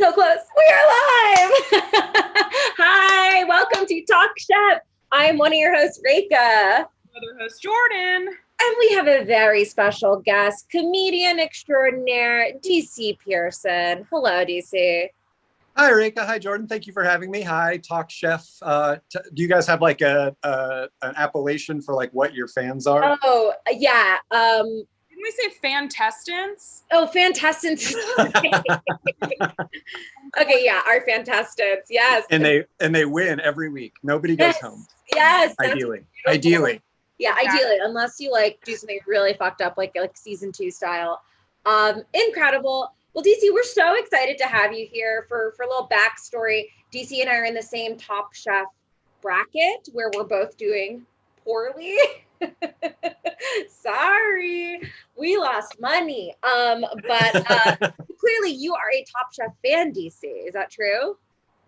So close. We are live. Hi, welcome to Talk Chef. I'm one of your hosts, Reka. Other host, Jordan. And we have a very special guest, comedian extraordinaire, DC Pierson. Hello, DC. Hi, Reka. Hi, Jordan. Thank you for having me. Hi, Talk Chef. Do you guys have like an appellation for like what your fans are? Oh, yeah. Didn't we say Fantastants? Oh, Fantastants. Okay, yeah, our Fantastants. Yes. And they win every week. Nobody goes home. Yes. Ideally. Yeah, ideally, unless you like do something really fucked up, like season 2 style. Incredible. Well, DC, we're so excited to have you here for a little backstory. DC and I are in the same Top Chef bracket where we're both doing poorly. Sorry, we lost money. But clearly you are a Top Chef fan, DC. Is that true?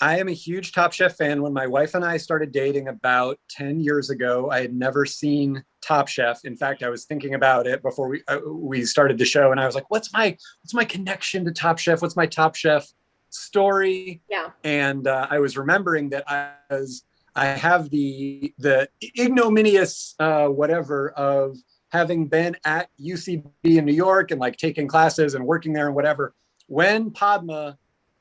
I am a huge Top Chef fan. When my wife and I started dating about 10 years ago, I had never seen Top Chef. In fact, I was thinking about it before we started the show, and I was like, what's my connection to Top Chef? What's my Top Chef story? Yeah. And I was remembering that I have the ignominious whatever of having been at UCB in New York and like taking classes and working there and whatever. When Padma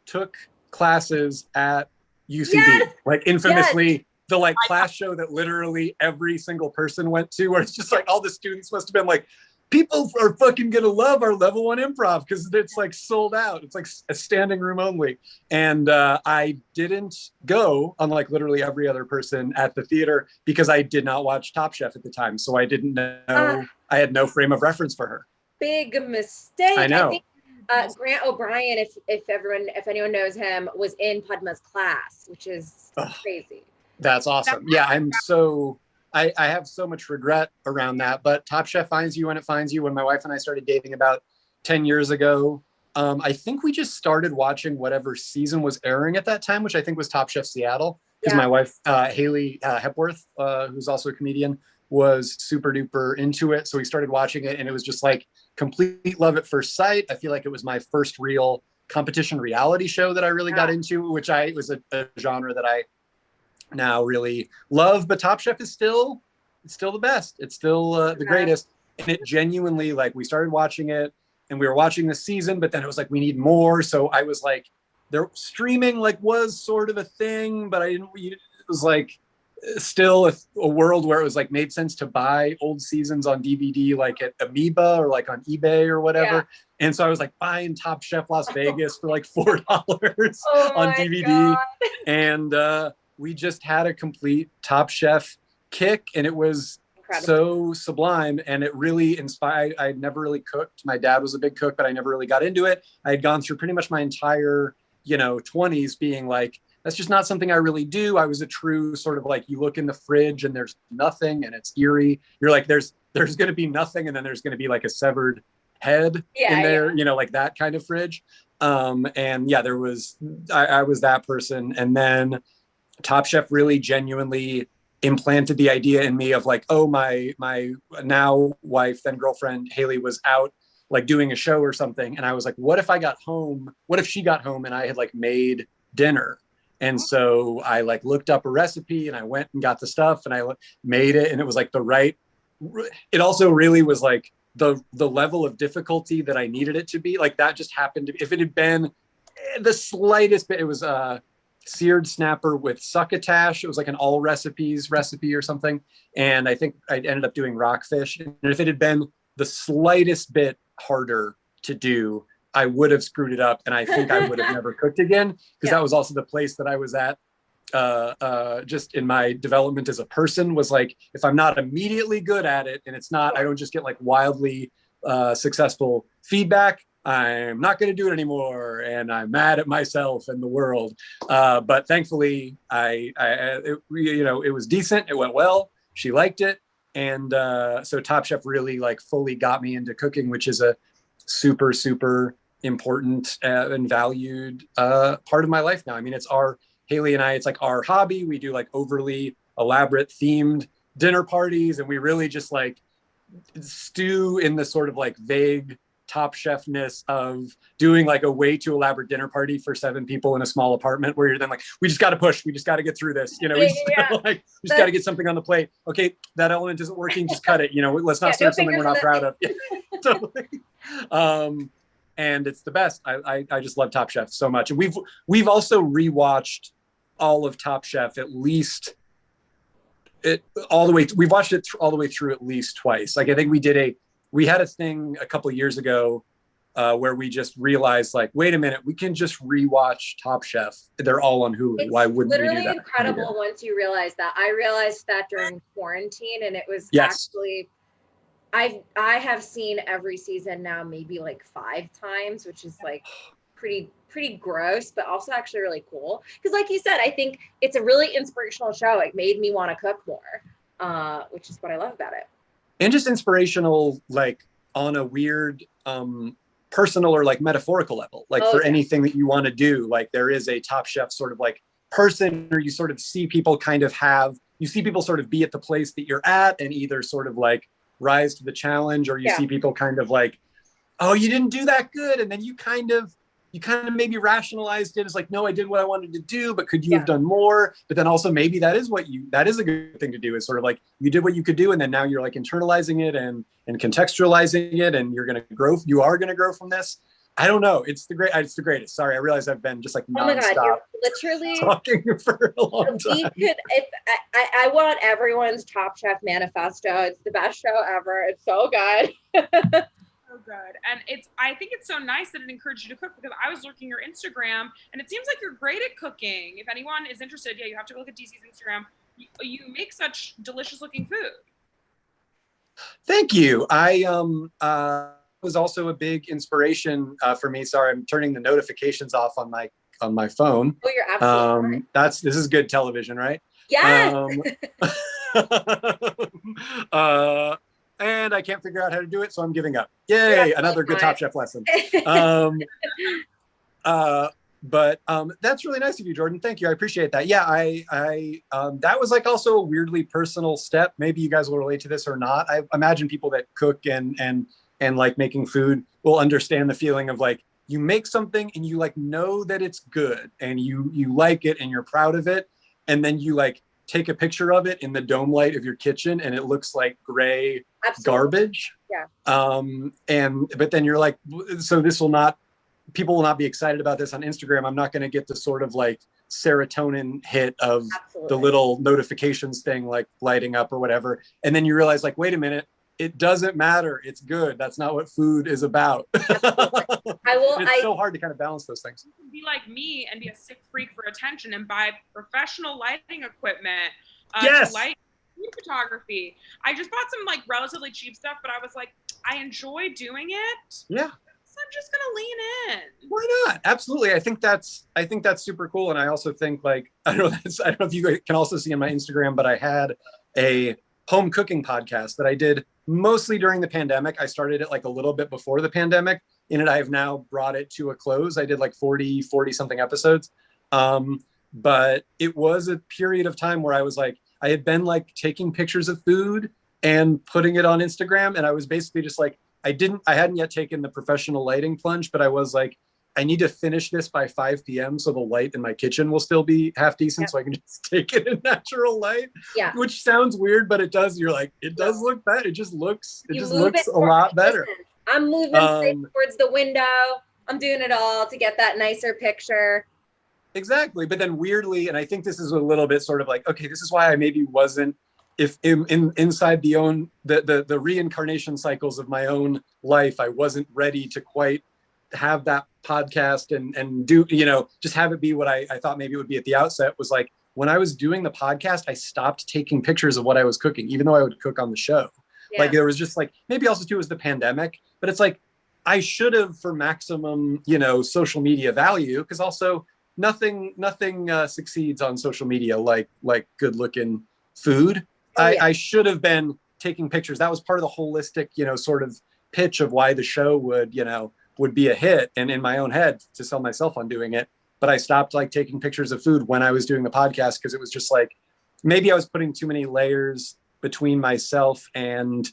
took classes at UCB, like infamously the like class show that literally every single person went to, where it's just like all the students must have been like, people are fucking gonna love our level 1 improv because it's like sold out. It's like a standing room only. And I didn't go, unlike literally every other person at the theater, because I did not watch Top Chef at the time. So I didn't know, I had no frame of reference for her. Big mistake. I know. I think Grant O'Brien, if anyone knows him, was in Padma's class, which is crazy. That's awesome. Yeah, I have so much regret around that, but Top Chef finds you when it finds you. When my wife and I started dating about 10 years ago, I think we just started watching whatever season was airing at that time, which I think was Top Chef Seattle, because my wife, Haley Hepworth, who's also a comedian, was super duper into it. So we started watching it, and it was just like complete love at first sight. I feel like it was my first real competition reality show that I really got into, which was a genre that I now really love. But Top Chef is still the best. It's still the greatest. And it genuinely, like, we started watching it and we were watching the season, but then it was like, we need more. So I was like, there streaming like was sort of a thing, but it was like still a world where it was like made sense to buy old seasons on DVD, like at Amoeba or like on eBay or whatever. Yeah. And so I was like buying Top Chef Las Vegas for like $4 on DVD. God. And we just had a complete Top Chef kick, and it was so sublime, and it really inspired. I had never really cooked. My dad was a big cook, but I never really got into it. I had gone through pretty much my entire 20s being like, that's just not something I really do. I was a true sort of like, you look in the fridge and there's nothing and it's eerie. You're like, there's going to be nothing, and then there's going to be like a severed head in there, like that kind of fridge. And yeah, I was that person. And then Top Chef really genuinely implanted the idea in me of like, oh, my now wife, then girlfriend, Haley, was out like doing a show or something. And I was like, what if she got home and I had like made dinner? And so I like looked up a recipe and I went and got the stuff and I made it. And it was like it also really was like the level of difficulty that I needed it to be. Like that just happened if it had been the slightest bit, it was seared snapper with succotash. It was like an all recipes recipe or something. And I think I ended up doing rockfish. And if it had been the slightest bit harder to do, I would have screwed it up. And I think I would have never cooked again, because that was also the place that I was at just in my development as a person, was like, if I'm not immediately good at it and I don't just get like wildly successful feedback, I'm not going to do it anymore, and I'm mad at myself and the world. But thankfully, it was decent. It went well. She liked it, and so Top Chef really like fully got me into cooking, which is a super, super important and valued part of my life now. I mean, Haley and I, it's like our hobby. We do like overly elaborate themed dinner parties, and we really just like stew in this sort of like vague Top Chef-ness of doing like a way too elaborate dinner party for 7 people in a small apartment where you're then like, we just got to push, we just got to get through this, we just got to get something on the plate. Okay, that element isn't working, just cut it, let's not serve something we're not proud of. Totally. And it's the best. I just love Top Chef so much. And we've also rewatched all of Top Chef at least we've watched it all the way through at least twice. Like I think we had a thing a couple of years ago where we just realized like, wait a minute, we can just rewatch Top Chef. They're all on Hulu. It's Why wouldn't we do that? literally incredible once you realize that. I realized that during quarantine, and it was actually, I have seen every season now maybe like 5 times, which is like pretty gross, but also actually really cool. Because like you said, I think it's a really inspirational show. It made me want to cook more, which is what I love about it. And just inspirational, like on a weird personal or like metaphorical level, like anything that you want to do. Like there is a Top Chef sort of like person, or you sort of see people sort of be at the place that you're at and either sort of like rise to the challenge, or you see people kind of like, oh, you didn't do that good. And then you kind of maybe rationalized it as like, no, I did what I wanted to do, but could you have done more? But then also maybe that is a good thing to do, is sort of like you did what you could do. And then now you're like internalizing it and contextualizing it, and you're going to grow. You are going to grow from this. I don't know. It's the greatest. Sorry. I realize I've been just like nonstop. Oh my God, you're literally talking for a long time. I want everyone's Top Chef manifesto. It's the best show ever. It's so good. Good. And I think it's so nice that it encouraged you to cook, because I was looking your Instagram and it seems like you're great at cooking. If anyone is interested, you have to look at DC's Instagram. You make such delicious looking food. Thank you. I was also a big inspiration for me. Sorry, I'm turning the notifications off on my phone. Oh, you're absolutely right. This is good television, right? Yes. And I can't figure out how to do it, so I'm giving up. Yay, another good Top Chef lesson. But that's really nice of you, Jordan. Thank you. I appreciate that. Yeah, I that was like also a weirdly personal step. Maybe you guys will relate to this or not. I imagine people that cook and like making food will understand the feeling of like, you make something and you like know that it's good and you like it and you're proud of it, and then you like take a picture of it in the dome light of your kitchen and it looks like gray garbage. Yeah. But then you're like, so people will not be excited about this on Instagram. I'm not going to get the sort of like serotonin hit of the little notifications thing, like lighting up or whatever. And then you realize like, wait a minute, it doesn't matter. It's good. That's not what food is about. It's so hard to kind of balance those things. You can be like me and be a sick freak for attention and buy professional lighting equipment to light food photography. I just bought some like relatively cheap stuff, but I was like, I enjoy doing it. Yeah. So I'm just gonna lean in. Why not? Absolutely. I think that's super cool. And I also think like, I don't know if you can also see on my Instagram, but I had a home cooking podcast that I did mostly during the pandemic. I started it like a little bit before the pandemic. In it, I've now brought it to a close. I did like 40 something episodes. But it was a period of time where I was like, I had been like taking pictures of food and putting it on Instagram. And I was basically just like, I hadn't yet taken the professional lighting plunge, but I was like, I need to finish this by 5 p.m. so the light in my kitchen will still be half decent, so I can just take it in natural light. Yeah. Which sounds weird, but it does. You're like, it does look better. It just looks a lot better. I'm moving towards the window. I'm doing it all to get that nicer picture. Exactly. But then weirdly, and I think this is a little bit sort of like, okay, this is why I maybe wasn't, if inside the reincarnation cycles of my own life, I wasn't ready to quite have that podcast and do, just have it be what I thought maybe it would be at the outset. Was like, when I was doing the podcast, I stopped taking pictures of what I was cooking, even though I would cook on the show. Yeah. Like there was just like, maybe also too was the pandemic, but it's like, I should have, for maximum, social media value, because also nothing succeeds on social media like good looking food. Oh, yeah. I should have been taking pictures. That was part of the holistic, sort of pitch of why the show would be a hit, and in my own head to sell myself on doing it. But I stopped like taking pictures of food when I was doing the podcast, because it was just like, maybe I was putting too many layers between myself and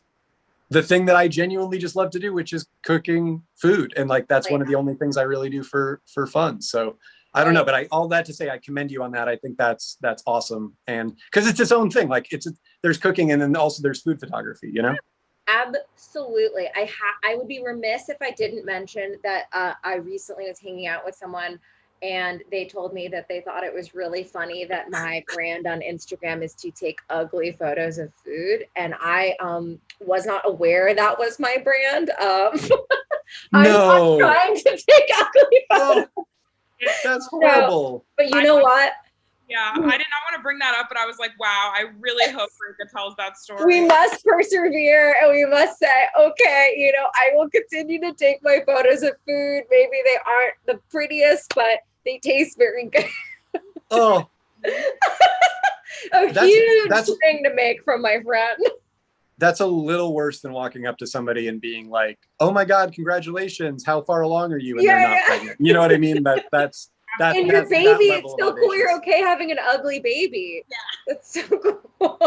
the thing that I genuinely just love to do, which is cooking food. And like, that's one of the only things I really do for fun. So I don't know, but all that to say, I commend you on that. I think that's awesome. And because it's its own thing, like there's cooking and then also there's food photography, you know? Absolutely. I would be remiss if I didn't mention that I recently was hanging out with someone and they told me that they thought it was really funny that my brand on Instagram is to take ugly photos of food. And I was not aware that was my brand. I'm not trying to take ugly photos. Oh, that's horrible. No, but you know what? Yeah, I did not want to bring that up, but I was like, wow, I really hope Rika tells that story. We must persevere and we must say, okay, you know, I will continue to take my photos of food. Maybe they aren't the prettiest, but they taste very good. Oh. Huge thing to make from my friend. That's a little worse than walking up to somebody and being like, oh my God, congratulations. How far along are you? And they're not pregnant. You know what I mean? That's and your baby, it's so cool you're okay having an ugly baby. Yeah. That's so cool.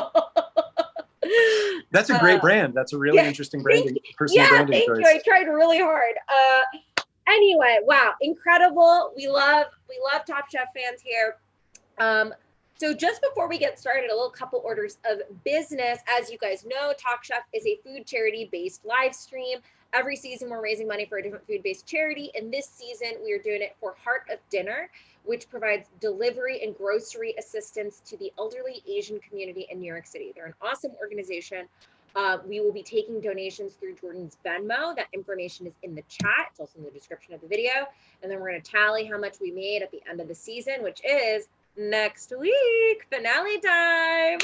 That's a great brand. That's a really interesting branding, personal branding choice. Thank you. I tried really hard. Anyway, wow, incredible. We love Top Chef fans here. So just before we get started, a little couple orders of business. As you guys know, Top Chef is a food charity-based live stream. Every season, we're raising money for a different food-based charity. And this season, we are doing it for Heart of Dinner, which provides delivery and grocery assistance to the elderly Asian community in New York City. They're an awesome organization. We will be taking donations through Jordan's Venmo. That information is in the chat. It's also in the description of the video. And then we're going to tally how much we made at the end of the season, which is next week, finale time.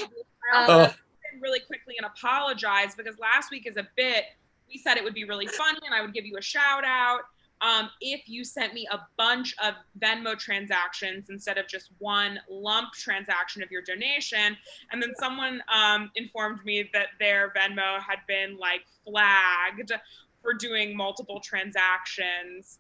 Really quickly and apologize because last week is a bit, we said it would be really funny and I would give you a shout out if you sent me a bunch of Venmo transactions instead of just one lump transaction of your donation. And then someone informed me that their Venmo had been like flagged for doing multiple transactions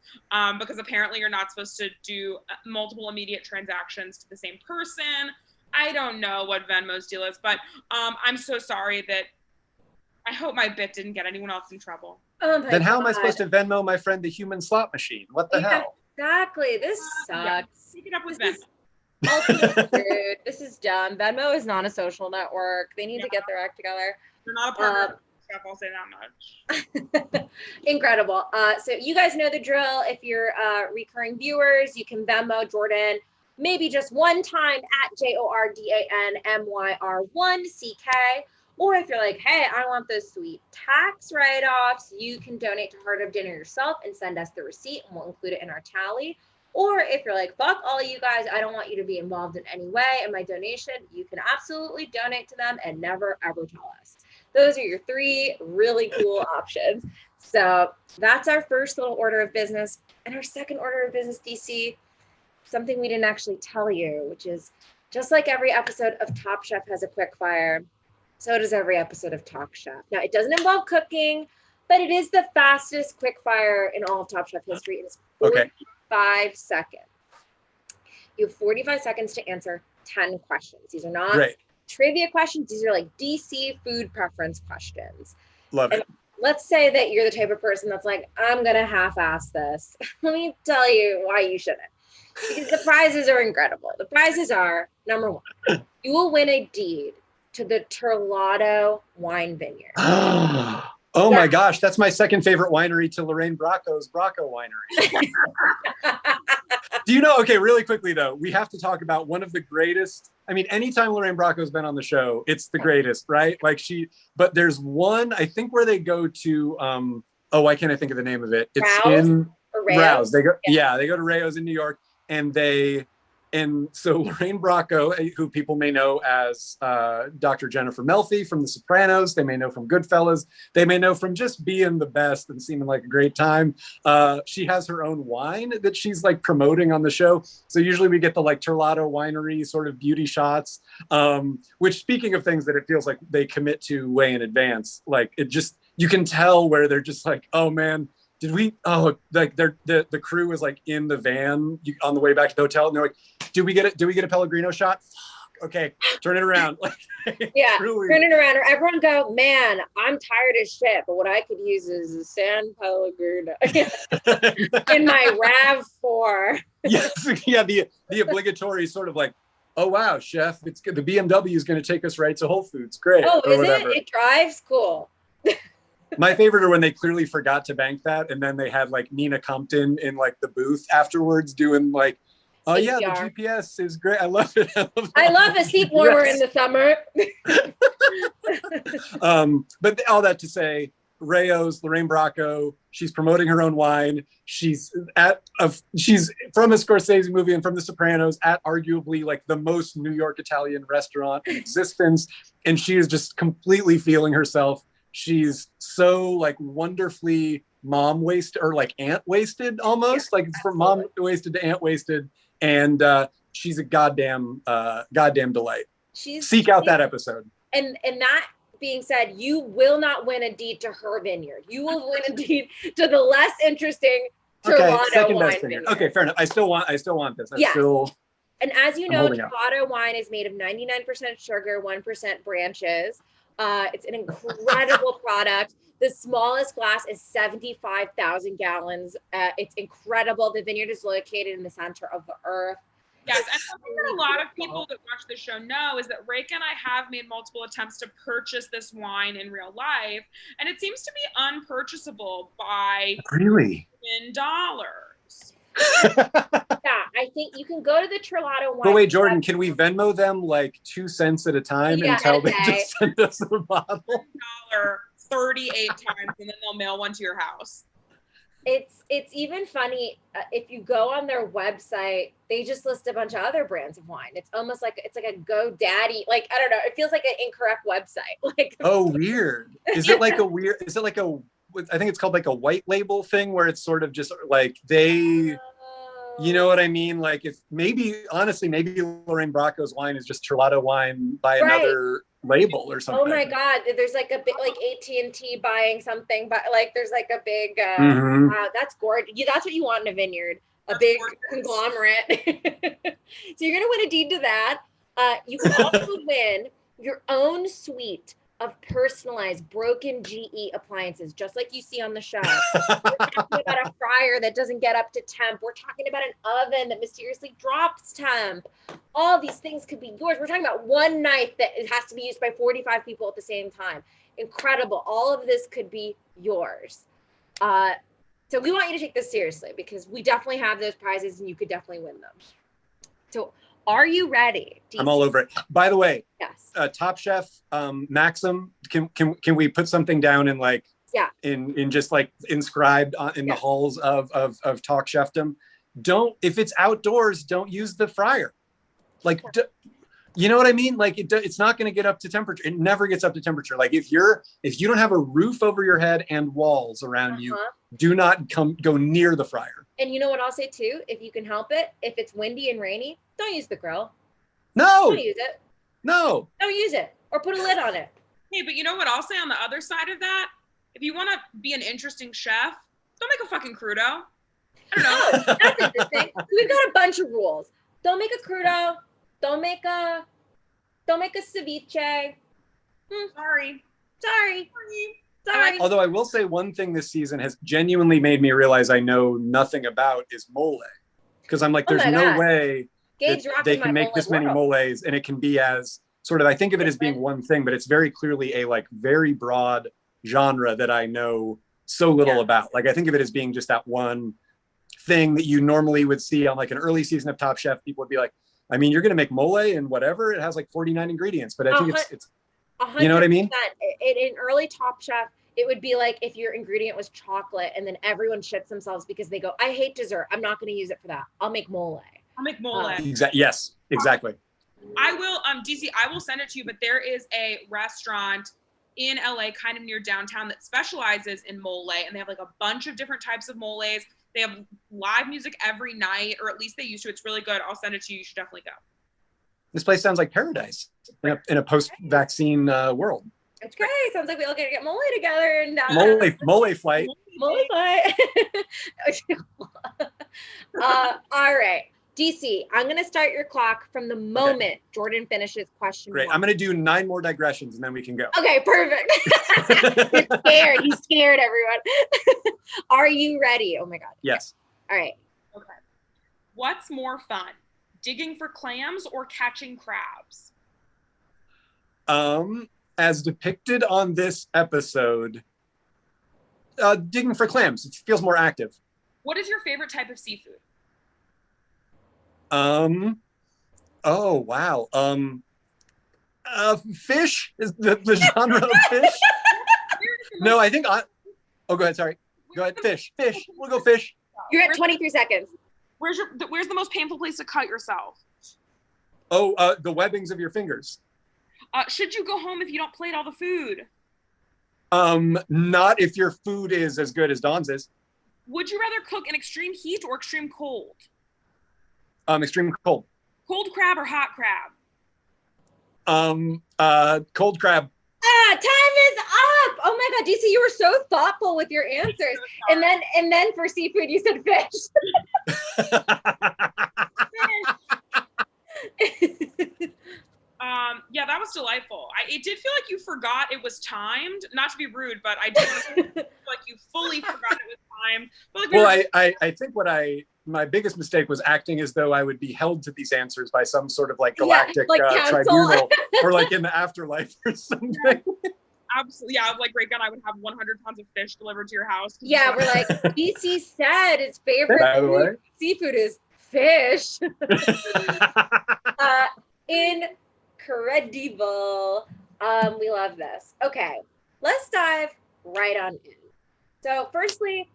because apparently you're not supposed to do multiple immediate transactions to the same person. I don't know what Venmo's deal is, but I'm so sorry that I hope my bit didn't get anyone else in trouble. Oh then how am I supposed to Venmo my friend, the human slot machine? What the hell? Exactly. This sucks. Pick it up with Venmo. Ultimate rude. This is dumb. Venmo is not a social network. They need to get their act together. They're not a partner. I'll say that much. Incredible. So you guys know the drill. If you're recurring viewers, you can Venmo Jordan maybe just one time at JORDANMYR1CK. Or if you're like, hey, I want those sweet tax write-offs, you can donate to Heart of Dinner yourself and send us the receipt and we'll include it in our tally. Or if you're like, fuck all you guys, I don't want you to be involved in any way in my donation, you can absolutely donate to them and never ever tell us. Those are your three really cool options. So that's our first little order of business. And our second order of business, DC, something we didn't actually tell you, which is just like every episode of Top Chef has a quick fire, so does every episode of Top Chef. Now, it doesn't involve cooking, but it is the fastest quick fire in all of Top Chef history. It is 45 seconds. You have 45 seconds to answer 10 questions. These are not trivia questions. These are like DC food preference questions. Love it. Let's say that you're the type of person that's like, I'm going to half-ass this. Let me tell you why you shouldn't. Because the prizes are incredible. The prizes are, number one, you will win a deed to the Terlato Wine Vineyard. Oh my gosh, that's my second favorite winery to Lorraine Bracco's Bracco Winery. Do you know, okay, really quickly though, we have to talk about one of the greatest, I mean, anytime Lorraine Bracco's been on the show, it's the greatest, right? Like but there's one, I think where they go to, why can't I think of the name of it? It's in Rouse. They go, they go to Rayo's in New York and so Lorraine Bracco, who people may know as Dr. Jennifer Melfi from The Sopranos, they may know from Goodfellas, they may know from just being the best and seeming like a great time. She has her own wine that she's like promoting on the show. So usually we get the like Terlato winery sort of beauty shots, which speaking of things that it feels like they commit to way in advance, like it just, you can tell where they're just like, oh man, like the crew is like in the van on the way back to the hotel and they're like, do we get a Pellegrino shot? Fuck. okay, turn it around. Yeah, Truly. turn it around. Or everyone go, man, I'm tired as shit, but what I could use is a San Pellegrino in my RAV4. Yes, yeah, the obligatory sort of like, oh wow, chef, it's good. The BMW is going to take us right to Whole Foods. Great. Oh, or is whatever. it drives? Cool. My favorite are when they clearly forgot to bank that, and then they had like Nina Compton in like the booth afterwards doing like, oh yeah, the GPS is great. I love it. I love a seat warmer in the summer. But all that to say, Rayo's Lorraine Bracco. She's promoting her own wine. She's from a Scorsese movie and from The Sopranos at arguably like the most New York Italian restaurant in existence, and she is just completely feeling herself. She's so like wonderfully mom wasted or like aunt wasted almost. Like it's from mom wasted to aunt wasted, and she's a goddamn delight. Seek out that episode. And that being said, you will not win a deed to her vineyard. You will win a deed to the less interesting Trelato wine vineyard. Okay, fair enough. I still want this. And as you know, Trelato wine is made of 99% sugar, 1% branches. It's an incredible product. The smallest glass is 75,000 gallons. It's incredible. The vineyard is located in the center of the earth. Yes, and something that a lot of people that watch the show know is that Rake and I have made multiple attempts to purchase this wine in real life, and it seems to be unpurchasable by $1. Yeah, I think you can go to the Trelato wine. But wait, Jordan, can we Venmo them like 2 cents at a time until they just send us the bottle? $1 38 times, and then they'll mail one to your house. It's even funny if you go on their website, they just list a bunch of other brands of wine. It's almost like it's like a GoDaddy, like I don't know, it feels like an incorrect website. Like weird. Is it like I think it's called like a white label thing where it's sort of just like you know what I mean? Like if maybe Lorraine Bracco's wine is just Trelato wine by another label or something. Oh my God, there's like a big like AT&T buying something, but like there's like a big that's gorgeous. That's what you want in a vineyard, a big conglomerate. So you're gonna win a deed to that. You can also win your own suite of personalized broken GE appliances, just like you see on the show. We're talking about a fryer that doesn't get up to temp. We're talking about an oven that mysteriously drops temp. All these things could be yours. We're talking about one knife that it has to be used by 45 people at the same time. Incredible. All of this could be yours. So we want you to take this seriously because we definitely have those prizes and you could definitely win them. So are you ready? I'm all over it. By the way, yes. Top Chef, Maxim, can we put something down in like in just like inscribed in the halls of Talk Chefdom? If it's outdoors, don't use the fryer. Like, you know what I mean? Like it's not going to get up to temperature. It never gets up to temperature. Like if you don't have a roof over your head and walls around you, do not go near the fryer. And you know what I'll say too? If you can help it, if it's windy and rainy, don't use the grill. No. Don't use it. No. Don't use it. Or put a lid on it. Hey, but you know what I'll say on the other side of that? If you want to be an interesting chef, don't make a fucking crudo. I don't know. Oh, that's interesting. We've got a bunch of rules. Don't make a crudo. Don't make a ceviche. Sorry. Although I will say one thing this season has genuinely made me realize I know nothing about is mole. Because I'm like, there's no way they can make this many moles and it can be as sort of, I think of it as being one thing, but it's very clearly a like very broad genre that I know so little about. Like I think of it as being just that one thing that you normally would see on like an early season of Top Chef. People would be like, I mean, you're going to make mole and whatever. It has like 49 ingredients, but I think it's you know what I mean? In early Top Chef, it would be like if your ingredient was chocolate and then everyone shits themselves because they go, I hate dessert. I'm not going to use it for that. I'll make mole. Yes, exactly. I will, DC, I will send it to you, but there is a restaurant in LA kind of near downtown that specializes in mole, and they have like a bunch of different types of moles. They have live music every night, or at least they used to. It's really good. I'll send it to you. You should definitely go. This place sounds like paradise in a post-vaccine world. It's great. Sounds like we all get mole together and mole flight. Mole flight. All right. DC, I'm going to start your clock from the moment Jordan finishes question Great. 1. I'm going to do 9 more digressions and then we can go. Okay, perfect. You're scared. He's scared, everyone. Are you ready? Oh my God. Yes. All right. Okay. What's more fun, digging for clams or catching crabs? As depicted on this episode, digging for clams. It feels more active. What is your favorite type of seafood? Oh wow. Fish is the genre of fish. No, I think go ahead. Sorry. Go ahead. Fish. We'll go fish. You're at 23 seconds. Where's the most painful place to cut yourself? Oh, the webbings of your fingers. Should you go home if you don't plate all the food? Not if your food is as good as Dawn's is. Would you rather cook in extreme heat or extreme cold? Extreme cold. Cold crab or hot crab? Cold crab. Time is up. Oh my God, DC, you were so thoughtful with your answers. And then for seafood, you said fish. Yeah, that was delightful. It did feel like you forgot it was timed. Not to be rude, but I did feel like you fully forgot it was timed. But like I think my biggest mistake was acting as though I would be held to these answers by some sort of like galactic tribunal or like in the afterlife or something. Absolutely, yeah. Like Great Gun, I would have 100 pounds of fish delivered to your house. Yeah, we're like, DC said his favorite seafood is fish. Incredible. We love this. Okay, let's dive right on in. So firstly,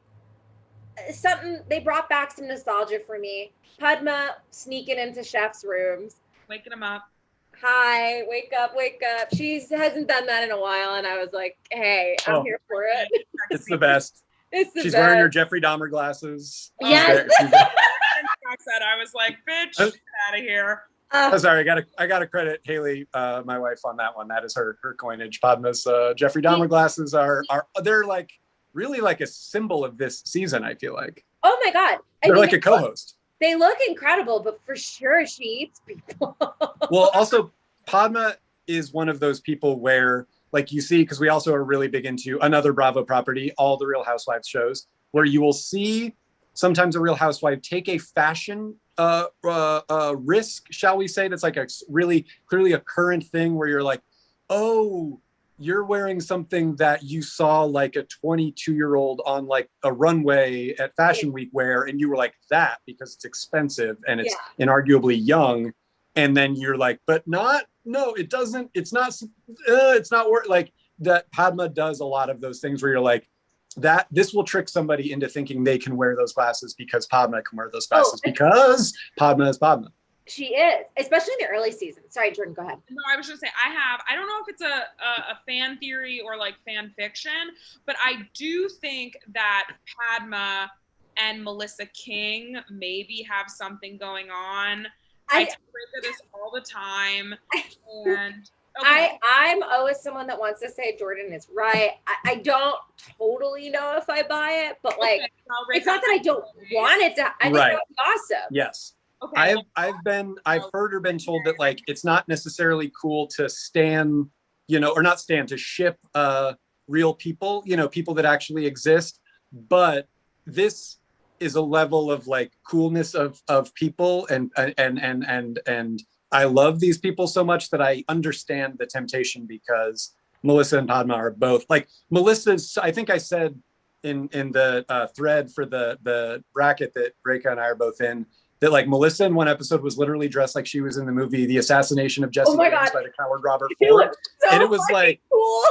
something they brought back some nostalgia for me. Padma sneaking into chef's rooms, waking him up. Hi, wake up. She hasn't done that in a while, and I was like, hey, I'm here for it. It's the best. She's wearing her Jeffrey Dahmer glasses. Yes. I was like, bitch, get out of here. Sorry, I gotta credit Haley, my wife, on that one. That is her coinage. Padma's Jeffrey Dahmer glasses are they're like really like a symbol of this season, I feel like. Oh my God. They're like a co-host. They look incredible, but for sure she eats people. Well, also Padma is one of those people where, like, you see, because we also are really big into another Bravo property, all the Real Housewives shows, where you will see sometimes a Real Housewife take a fashion risk, shall we say, that's like a really clearly a current thing where you're like, oh, you're wearing something that you saw like a 22-year-old on like a runway at Fashion Week wear, and you were like, that because it's expensive and it's inarguably young. And then you're like, but not, no, it doesn't, it's not worth, like, that. Padma does a lot of those things where you're like, that this will trick somebody into thinking they can wear those glasses because Padma can wear those glasses because Padma is Padma. She is, especially in the early seasons. Sorry, Jordan, go ahead. No, I was just saying, I don't know if it's a fan theory or like fan fiction, but I do think that Padma and Melissa King maybe have something going on. I talk about this all the time. And I'm always someone that wants to say Jordan is right. I don't totally know if I buy it, but like, it's not that I don't want it to. I think it's awesome. Yes. Okay. I've heard or been told that like it's not necessarily cool to stan, or not stan, to ship real people, people that actually exist, but this is a level of like coolness of people and I love these people so much that I understand the temptation, because Melissa and Padma are both like, Melissa's, I think I said in the thread for the bracket that Reka and I are both in, that like Melissa in one episode was literally dressed like she was in the movie The Assassination of Jesse James by the coward Robert Ford. So and it was like cool.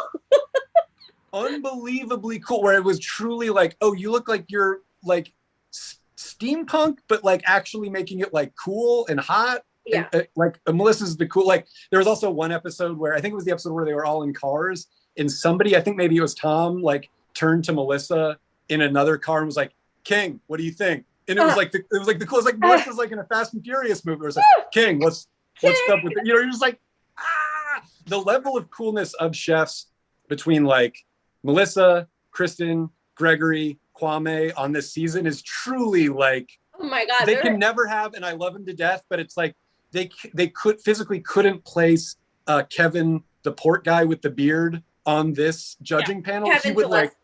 Unbelievably cool, where it was truly like, oh, you look like you're like steampunk, but like actually making it like cool and hot. Yeah. And, like Melissa's the cool, like there was also one episode where I think it was the episode where they were all in cars and somebody, I think maybe it was Tom, like turned to Melissa in another car and was like, King, what do you think? And it was like the coolest, like Melissa's like in a Fast and Furious movie. It was like, King, what's up with it? You're just like, the level of coolness of chefs between like Melissa, Kristen, Gregory, Kwame on this season is truly like Oh my God. They can never have, and I love him to death, but it's like they physically couldn't place Kevin, the port guy with the beard, on this judging panel. Kevin He would Gillespie.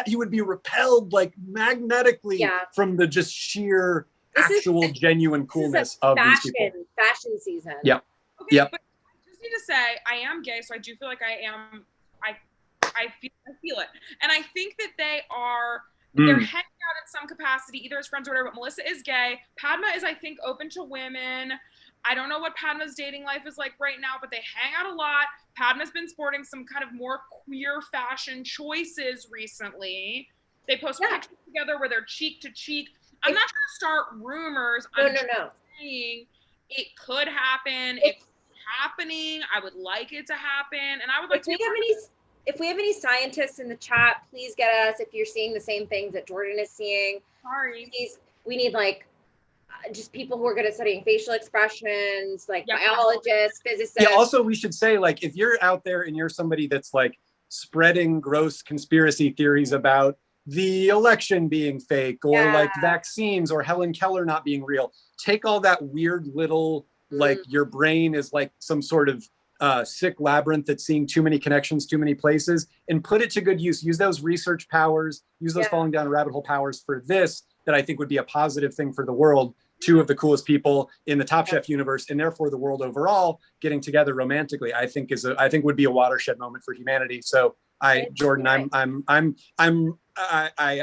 he would be repelled like magnetically from the just sheer genuine coolness of these people. Fashion season. Yeah. Okay, but I just need to say I am gay, so I do feel like I feel it. And I think that they're hanging out in some capacity, either as friends or whatever, but Melissa is gay. Padma is, I think, open to women. I don't know what Padma's dating life is like right now, but they hang out a lot. Padma's been sporting some kind of more queer fashion choices recently. They post pictures together where they're cheek to cheek. I'm not trying to start rumors. I'm saying it could happen. It's happening. I would like it to happen. And I would like if we have any scientists in the chat, please get us if you're seeing the same things that Jordan is seeing. Sorry. Please, we need like just people who are good at studying facial expressions, like biologists, physicists. Yeah, also we should say, like, if you're out there and you're somebody that's like spreading gross conspiracy theories about the election being fake or like vaccines or Helen Keller not being real, take all that weird little like your brain is like some sort of sick labyrinth that's seeing too many connections, too many places, and put it to good use. Use those research powers, use those falling down a rabbit hole powers for this, that I think would be a positive thing for the world. Two of the coolest people in the Top Chef universe, and therefore the world overall, getting together romantically, I think would be a watershed moment for humanity. So Jordan, I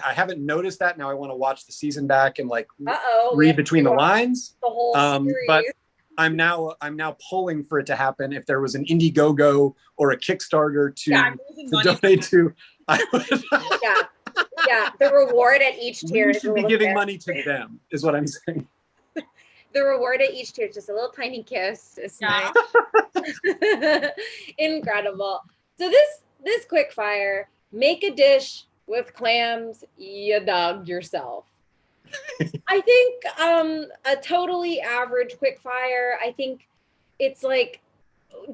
haven't noticed that. Now I want to watch the season back and like read between the lines. The whole series. But I'm now pulling for it to happen. If there was an Indiegogo or a Kickstarter to donate to, I would. The reward at each tier. We should be giving money to them, is what I'm saying. The reward at each tier is just a little tiny kiss. It's nice. Incredible. So this quick fire, make a dish with clams you dug yourself. I think a totally average quick fire. I think it's like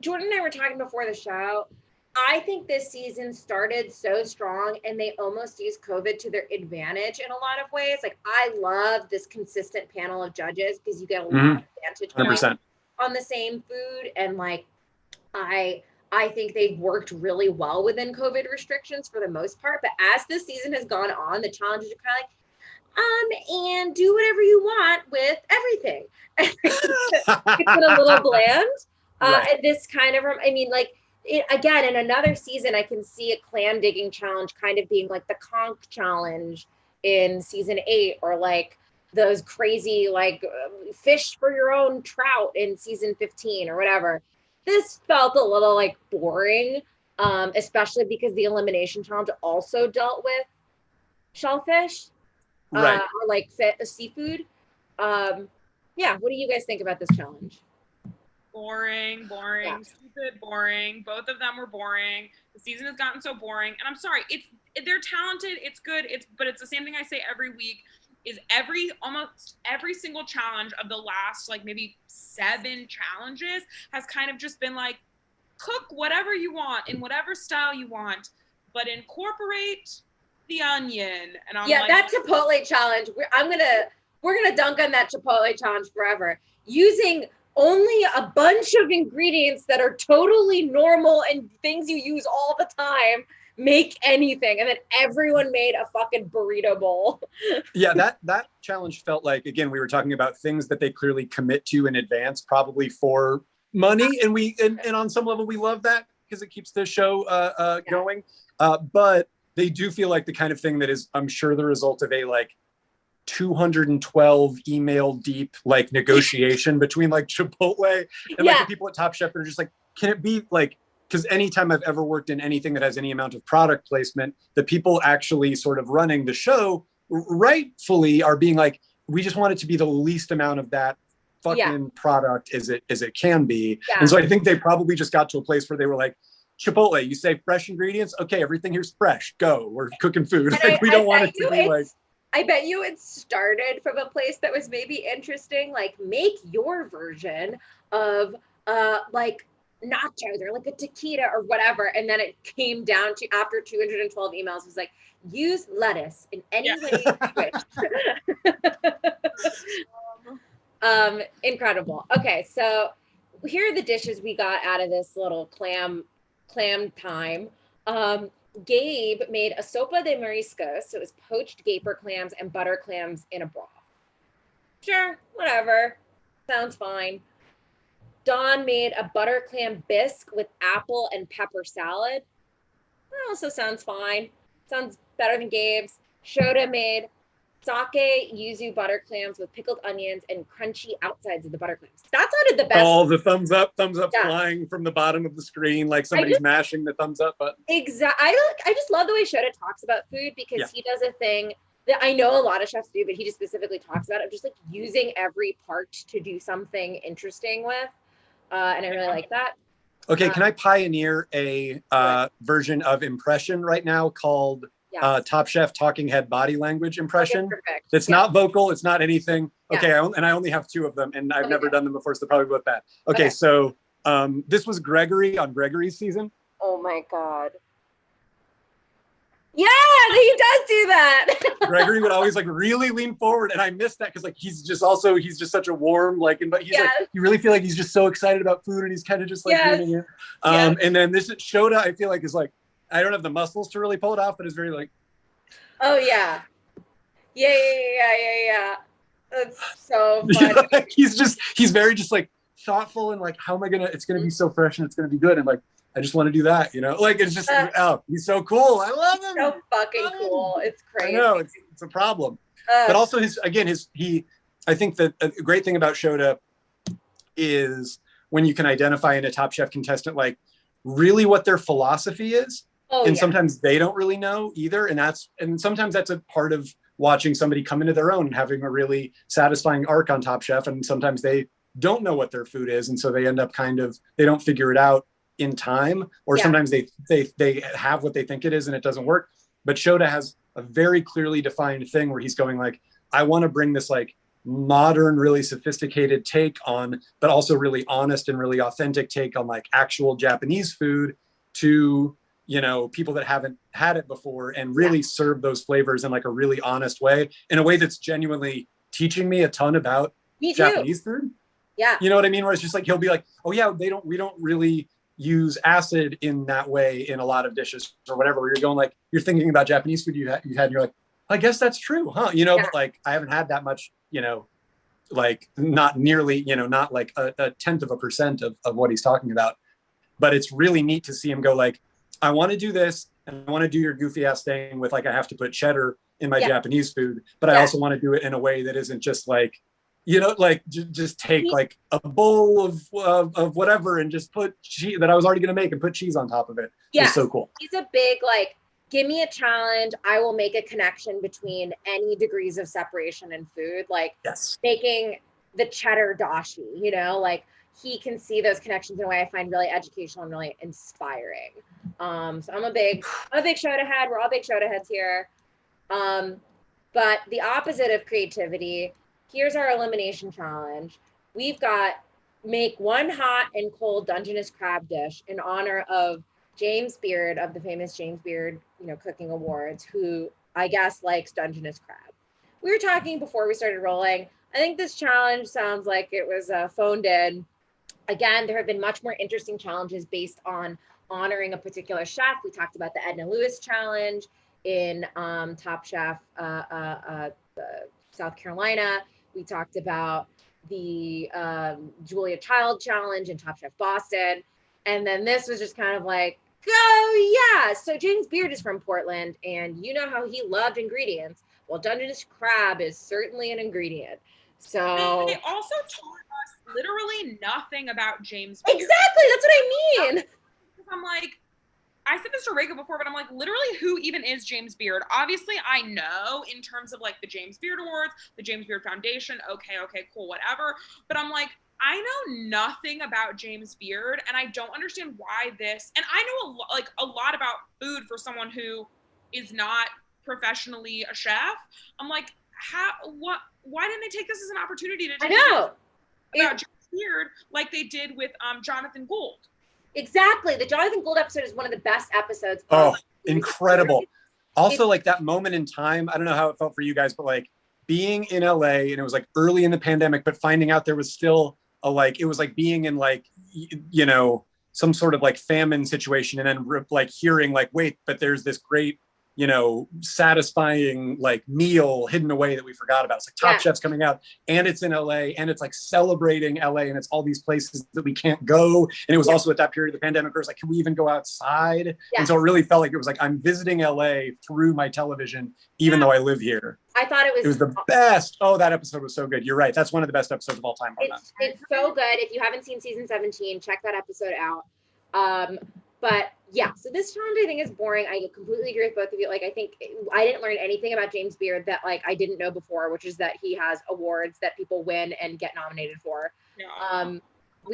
Jordan and I were talking before the show. I think this season started so strong and they almost used COVID to their advantage in a lot of ways. Like I love this consistent panel of judges because you get a lot of vantage points 100%. On the same food. And like, I think they've worked really well within COVID restrictions for the most part. But as this season has gone on, the challenges are kind of like, and do whatever you want with everything. It's been a little bland. And this kind of, I mean, like, again, in another season, I can see a clam digging challenge kind of being like the conch challenge in season 8, or like those crazy like fish for your own trout in season 15 or whatever. This felt a little like boring, especially because the elimination challenge also dealt with shellfish or like seafood. What do you guys think about this challenge? Boring, stupid, boring. Both of them were boring. The season has gotten so boring. And I'm sorry, they're talented, it's good, but it's the same thing I say every week, is almost every single challenge of the last like maybe 7 challenges has kind of just been like, cook whatever you want in whatever style you want, but incorporate the onion. And I'm like, that Chipotle challenge, we're gonna dunk on that Chipotle challenge forever. Using only a bunch of ingredients that are totally normal and things you use all the time, make anything. And then everyone made a fucking burrito bowl. Yeah, that challenge felt like, again, we were talking about things that they clearly commit to in advance, probably for money. And on some level, we love that because it keeps the show going. But they do feel like the kind of thing that is, I'm sure, the result of a like 212 email deep like negotiation between like Chipotle and like the people at Top Chef that are just like, can it be like, because anytime I've ever worked in anything that has any amount of product placement, the people actually sort of running the show rightfully are being like, we just want it to be the least amount of that fucking product as it can be. And so I think they probably just got to a place where they were like, Chipotle, you say fresh ingredients, okay, everything here's fresh, go, we're cooking food. Like, we don't want it to be like, I bet you it started from a place that was maybe interesting, like make your version of like nachos or like a taquita or whatever. And then it came down to, after 212 emails, was like, use lettuce in any way you wish. Incredible. Okay, so here are the dishes we got out of this little clam time. Gabe made a sopa de mariscos, so it was poached gaper clams and butter clams in a broth. Sure, whatever. Sounds fine. Dawn made a butter clam bisque with apple and pepper salad. That also sounds fine. Sounds better than Gabe's. Shota made sake yuzu butter clams with pickled onions and crunchy outsides of the butter clams. That sounded the best. All the thumbs up flying from the bottom of the screen, like somebody's mashing the thumbs up button. Exactly. I just love the way Shota talks about food, because he does a thing that I know a lot of chefs do, but he just specifically talks about it, just like using every part to do something interesting with. And I really like that. Okay, can I pioneer a version of impression right now called Top Chef Talking Head Body Language Impression? Okay, perfect. It's not vocal, it's not anything. Okay, Yeah. I only have 2 of them, and I've never done them before, so they're probably both bad. Okay, so this was Gregory on Gregory's season. Oh my God. Yeah, he does do that. Gregory would always like really lean forward, and I missed that because like he's just such a warm like, but he's like, you really feel like he's just so excited about food, and he's kind of just like doing it. And then this Shota, I feel like is like, I don't have the muscles to really pull it off, but it's very like, oh yeah. That's so funny. Like, he's very just like thoughtful and like, how am I it's gonna be so fresh and it's gonna be good, and like, I just want to do that, like it's just he's so cool. I love him. So fucking cool. It's crazy. I know it's a problem. But also I think that a great thing about Shota is when you can identify in a Top Chef contestant like really what their philosophy is. And sometimes they don't really know either. And sometimes that's a part of watching somebody come into their own and having a really satisfying arc on Top Chef. And sometimes they don't know what their food is. And so they end up they don't figure it out in time, or sometimes they have what they think it is and it doesn't work. But Shota has a very clearly defined thing where he's going like, I want to bring this like modern, really sophisticated take on, but also really honest and really authentic take on like actual Japanese food to, people that haven't had it before, and really serve those flavors in like a really honest way, in a way that's genuinely teaching me a ton about Japanese food. Yeah. You know what I mean? Where it's just like, he'll be like, oh yeah, we don't really use acid in that way in a lot of dishes or whatever, where you're going like, you're thinking about Japanese food you had, and you're like, I guess that's true, huh? But like, I haven't had that much, like not nearly, not like a 0.1% of what he's talking about. But it's really neat to see him go like, I want to do this, and I want to do your goofy ass thing with like, I have to put cheddar in my Japanese food, but I also want to do it in a way that isn't just like, like just take like a bowl of whatever and just put cheese that I was already going to make and put cheese on top of it. Yeah. It's so cool. He's a big, like, give me a challenge. I will make a connection between any degrees of separation in food. Like making the cheddar dashi, like he can see those connections in a way I find really educational and really inspiring. So I'm a big Shota head. We're all big Shota heads here. But the opposite of creativity, here's our elimination challenge. We've got make one hot and cold Dungeness crab dish in honor of James Beard of the famous James Beard, cooking awards, who I guess likes Dungeness crab. We were talking before we started rolling. I think this challenge sounds like it was phoned in. Again, there have been much more interesting challenges based on honoring a particular chef. We talked about the Edna Lewis challenge in Top Chef South Carolina. We talked about the Julia Child challenge in Top Chef Boston. And then this was just kind of like, oh yeah. So James Beard is from Portland, and you know how he loved ingredients. Well, Dungeness crab is certainly an ingredient. So they also taught us literally nothing about James Beard. Exactly, that's what I mean. I'm like, I said this to Reiko before, but I'm like, literally, who even is James Beard? Obviously, I know in terms of like the James Beard Awards, the James Beard Foundation. Okay, cool, whatever. But I'm like, I know nothing about James Beard, and I don't understand why this. And I know a lot about food for someone who is not professionally a chef. I'm like, why didn't they take this as an opportunity to about James Beard like they did with Jonathan Gould? Exactly. The Jonathan Gould episode is one of the best episodes. Oh, incredible. Also, like that moment in time, I don't know how it felt for you guys, but like being in LA, and it was like early in the pandemic, but finding out there was still a like, it was like being in like, you know, some sort of like famine situation, and then like hearing like, wait, but there's this great, you know, satisfying like meal hidden away that we forgot about. It's like Top Chef's coming out, and it's in LA, and it's like celebrating LA, and it's all these places that we can't go. And it was also at that period of the pandemic where it's like, can we even go outside? And so it really felt like it was like, I'm visiting LA through my television, even though I live here. I thought it was the best. Oh, that episode was so good. You're right. That's one of the best episodes of all time. It's so good. If you haven't seen season 17, check that episode out. But yeah, so this challenge I think is boring. I completely agree with both of you. Like, I think I didn't learn anything about James Beard that like I didn't know before, which is that he has awards that people win and get nominated for. Yeah.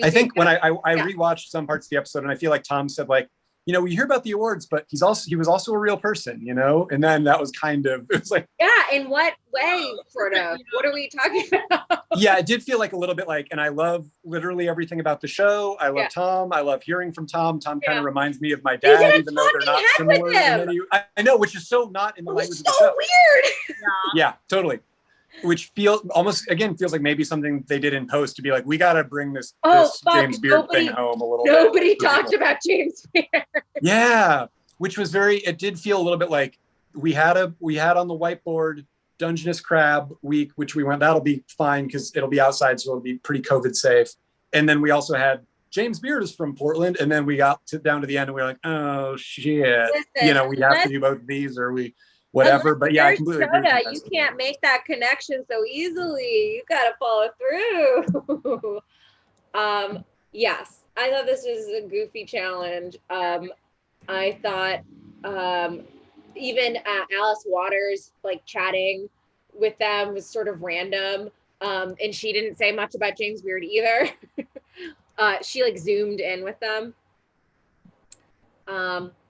I think when I rewatched some parts of the episode, and I feel like Tom said like, you know, we hear about the awards, but he was also a real person, you know? And then that was kind of, it was like, yeah, in what way, sort of? What are we talking about? Yeah, it did feel like a little bit like, and I love literally everything about the show. I love Tom. I love hearing from Tom. Tom kind of reminds me of my dad, even though they're not similar. I know, which is so not in the language of the show. Weird. Yeah, totally. Which feels like maybe something they did in post to be like, we got to bring this James Beard thing home a little bit. Nobody talked about James Beard. Yeah, which was it did feel a little bit like we had on the whiteboard Dungeness crab week, which we went, that'll be fine because it'll be outside, so it'll be pretty COVID safe. And then we also had James Beard is from Portland, and then we got down to the end and we were like, oh shit, you know, we have to do both of these or we whatever. But yeah, I completely agree with you. You can't make that connection so easily. You gotta follow through. Yes, I thought this was a goofy challenge. I thought even Alice Waters like chatting with them was sort of random, and she didn't say much about James Beard either. She like zoomed in with them.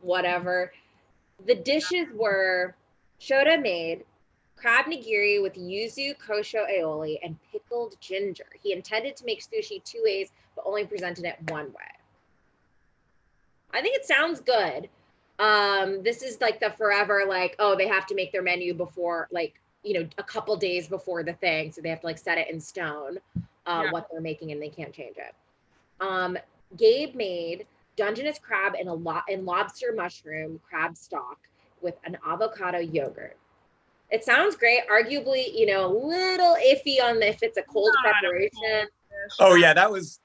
Whatever. The dishes were Shota made crab nigiri with yuzu kosho aioli and pickled ginger. He intended to make sushi 2 ways, but only presented it 1 way. I think it sounds good. This is like the forever, like, oh, they have to make their menu before, like, you know, a couple days before the thing. So they have to like set it in stone, what they're making, and they can't change it. Gabe made Dungeness crab and lobster mushroom crab stock with an avocado yogurt. It sounds great. Arguably, you know, a little iffy on if it's a cold preparation. Oh yeah, that was,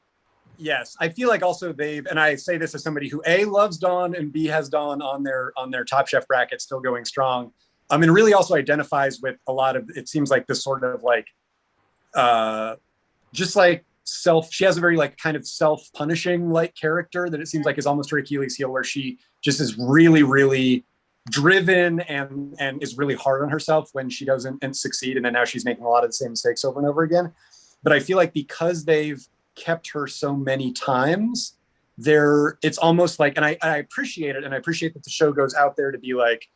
yes. I feel like also and I say this as somebody who A, loves Dawn, and B, has Dawn on their Top Chef bracket still going strong. I mean, really also identifies with a lot of, it seems like this sort of like, just like she has a very like kind of self-punishing like character that it seems like is almost her Achilles heel, where she just is really, really driven and is really hard on herself when she doesn't succeed. And then now she's making a lot of the same mistakes over and over again. But I feel like because they've kept her so many times, it's almost like, and I appreciate it. And I appreciate that the show goes out there to be like,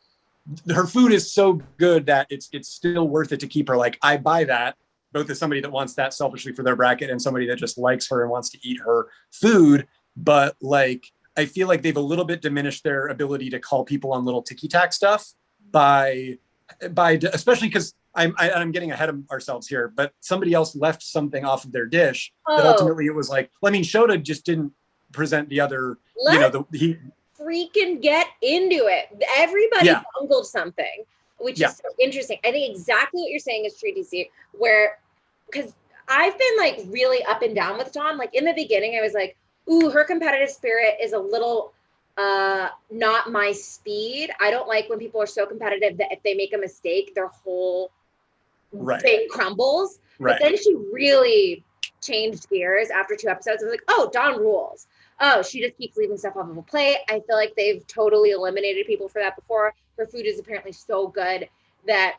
her food is so good that it's still worth it to keep her. Like, I buy that, both as somebody that wants that selfishly for their bracket and somebody that just likes her and wants to eat her food. But like, I feel like they've a little bit diminished their ability to call people on little ticky-tack stuff by especially because I'm getting ahead of ourselves here, but somebody else left something off of their dish that ultimately it was like, well, I mean, Shota just didn't present the other, freaking get into it. Everybody bungled something, which is so interesting. I think exactly what you're saying is true, DC, because I've been like really up and down with Dawn. Like in the beginning, I was like, ooh, her competitive spirit is a little not my speed. I don't like when people are so competitive that if they make a mistake, their whole thing crumbles. But then she really changed gears after 2 episodes. I was like, oh, Dawn rules. Oh, she just keeps leaving stuff off of a plate. I feel like they've totally eliminated people for that before. Her food is apparently so good that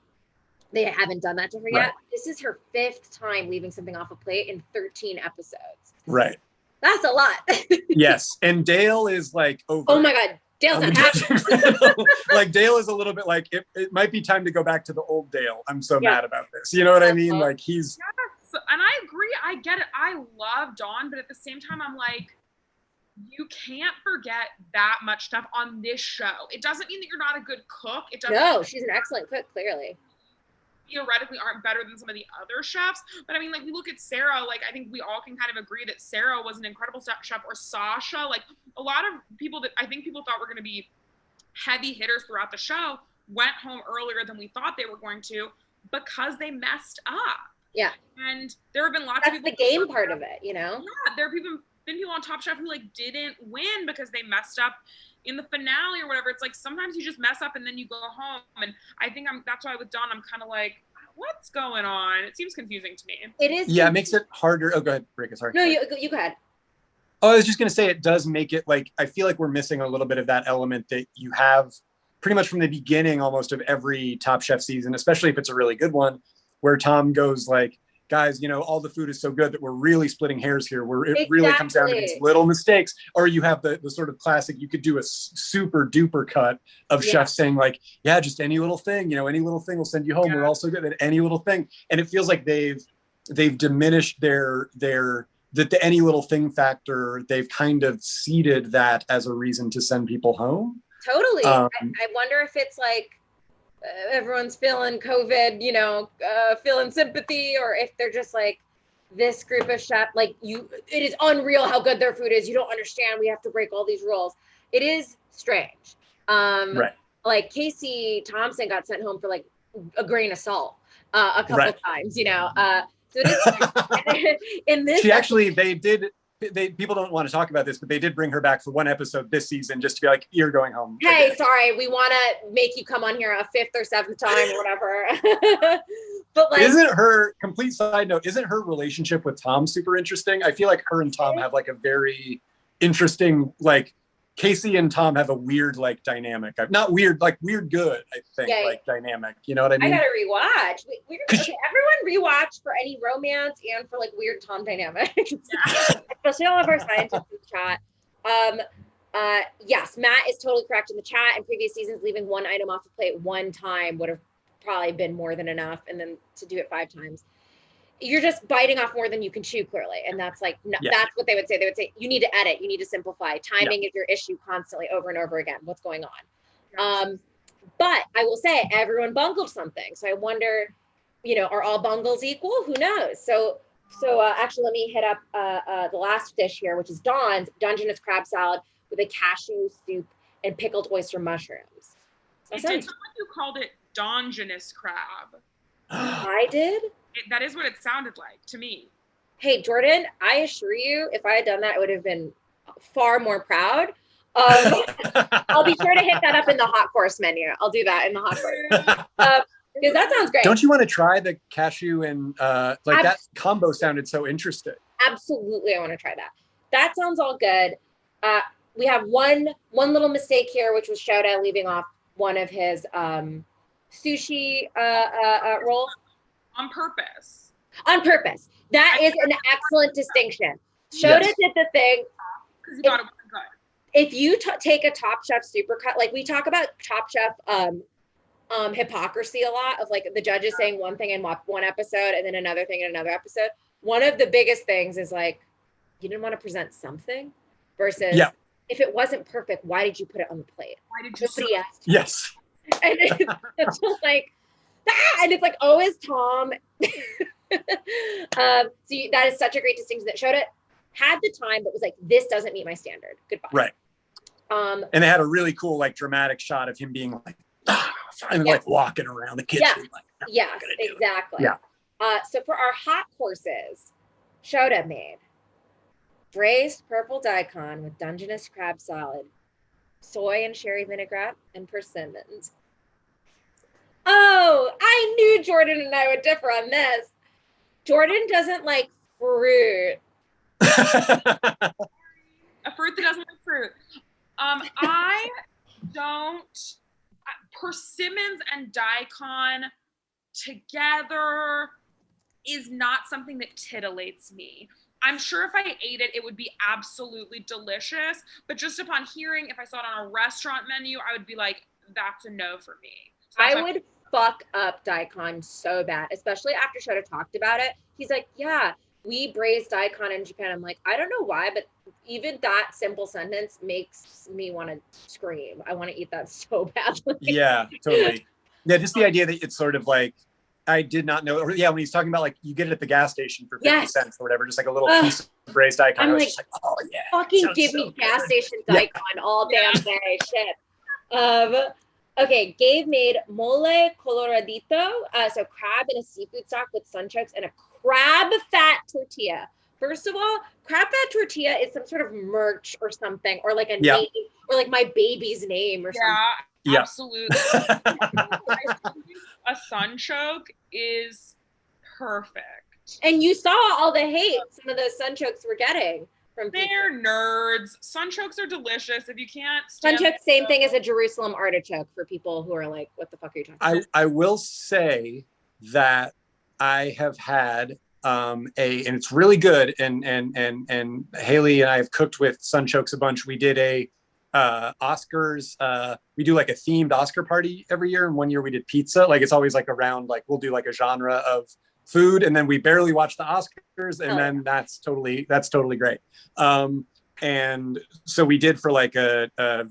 they haven't done that to her yet. This is her 5th time leaving something off a plate in 13 episodes. Right. That's a lot. Yes. And Dale is like over. Oh my God. Dale's not happy. Like Dale is a little bit like, it might be time to go back to the old Dale. I'm so mad about this. You know what I mean? Like he's. Yes. And I agree. I get it. I love Dawn, but at the same time, I'm like, you can't forget that much stuff on this show. It doesn't mean that you're not a good cook. It doesn't. No, she's an excellent cook, clearly. theoretically aren't better than some of the other chefs. But I mean, like, we look at Sarah, like, I think we all can kind of agree that Sarah was an incredible chef, or Sasha. Like, a lot of people that I think people thought were going to be heavy hitters throughout the show went home earlier than we thought they were going to because they messed up. Yeah. And there have been lots That's of people. The game part of it, you know? Yeah, there have been people on Top Chef who like didn't win because they messed up in the finale or whatever. It's like sometimes you just mess up and then you go home. And I think that's why with Dawn, I'm kind of like, what's going on? It seems confusing to me. It is. Yeah, it makes it harder. Oh, go ahead, Rika. Sorry. No, you go ahead. Oh, I was just going to say, it does make it like, I feel like we're missing a little bit of that element that you have pretty much from the beginning almost of every Top Chef season, especially if it's a really good one, where Tom goes like, guys, you know, all the food is so good that we're really splitting hairs here, where it really comes down to these little mistakes. Or you have the sort of classic, you could do a super duper cut of chefs saying like, yeah, just any little thing, you know, any little thing will send you home. Yeah. We're all so good at any little thing. And it feels like they've diminished their that the any little thing factor. They've kind of seeded that as a reason to send people home. Totally. I wonder if it's like, everyone's feeling COVID, you know, feeling sympathy, or if they're just like, this group of chefs, like it is unreal how good their food is. You don't understand. We have to break all these rules. It is strange. Right. Like Casey Thompson got sent home for like a grain of salt a couple of times, you know. So it is in this. She actually, people don't want to talk about this, but they did bring her back for one episode this season just to be like, you're going home. Hey, again. Sorry, we want to make you come on here a 5th or 7th time or whatever. But like, complete side note, isn't her relationship with Tom super interesting? I feel like her and Tom have like a very interesting, like Casey and Tom have a weird like dynamic. Not weird, like weird good, I think, like dynamic. You know what I mean? I gotta rewatch. Everyone rewatch for any romance and for like weird Tom dynamics. Especially all of our scientists in the chat. Yes, Matt is totally correct in the chat. In previous seasons, leaving one item off the plate one time would have probably been more than enough, and then to do it 5 times, you're just biting off more than you can chew, clearly. And that's like, that's what they would say. They would say, you need to edit, you need to simplify. Timing is your issue constantly over and over again. What's going on? But I will say everyone bungled something. So I wonder, you know, are all bungles equal? Who knows? So actually let me hit up the last dish here, which is Dawn's Dungeness crab salad with a cashew soup and pickled oyster mushrooms. Did someone who called it Dungeness crab? I did? That is what it sounded like to me. Hey, Jordan, I assure you, if I had done that, I would have been far more proud. I'll be sure to hit that up in the hot course menu. I'll do that in the hot course. Because that sounds great. Don't you want to try the cashew and that combo sounded so interesting. Absolutely, I want to try that. That sounds all good. We have one little mistake here, which was Shota leaving off one of his sushi rolls. On purpose. On purpose. That is an excellent distinction. Shota did the thing. Because he thought it wasn't good. If you take a Top Chef supercut, like we talk about Top Chef hypocrisy a lot, of like the judges saying one thing in one episode and then another thing in another episode. One of the biggest things is like, you didn't want to present something versus if it wasn't perfect, why did you put it on the plate? Why did you? Nobody asked. Yes. And it's just like, and it's like, oh, is Tom. That is such a great distinction that showed it. Had the time, but was like, this doesn't meet my standard. Goodbye. Right. And they had a really cool, like, dramatic shot of him being like, and like walking around the kitchen. Like, exactly. Yeah. So for our hot courses, Shota made braised purple daikon with Dungeness crab salad, soy and sherry vinaigrette, and persimmons. Oh, I knew Jordan and I would differ on this. Jordan doesn't like fruit. A fruit that doesn't like fruit. I don't. Persimmons and daikon together is not something that titillates me. I'm sure if I ate it, it would be absolutely delicious. But just upon hearing, if I saw it on a restaurant menu, I would be like, that's a no for me. So I would fuck up daikon so bad, especially after Shota talked about it. He's like, yeah, we braised daikon in Japan. I'm like, I don't know why, but even that simple sentence makes me want to scream. I want to eat that so badly. Yeah, totally. Yeah, just the idea that it's sort of like, I did not know. Yeah, when he's talking about like you get it at the gas station for 50 cents or whatever, just like a little piece of braised daikon. I was just like, oh yeah. Fucking give me gas station daikon all damn day. Shit. Okay, Gabe made mole coloradito. So crab in a seafood stock with sunchokes and a crab fat tortilla. First of all, crab fat tortilla is some sort of merch or something, or like a name, or like my baby's name or something. Yeah, absolutely. A sunchoke is perfect. And you saw all the hate some of those sunchokes were getting from people. They're nerds. Sunchokes are delicious. If you can't sunchoke, same thing as a Jerusalem artichoke for people who are like, what the fuck are you talking about? I will say that I have had and it's really good. And Haley and I have cooked with sunchokes a bunch. We did a Oscars. We do like a themed Oscar party every year. And one year we did pizza. Like it's always like around, like we'll do like a genre of food, and then we barely watch the Oscars, and then that's totally great. And so we did for like a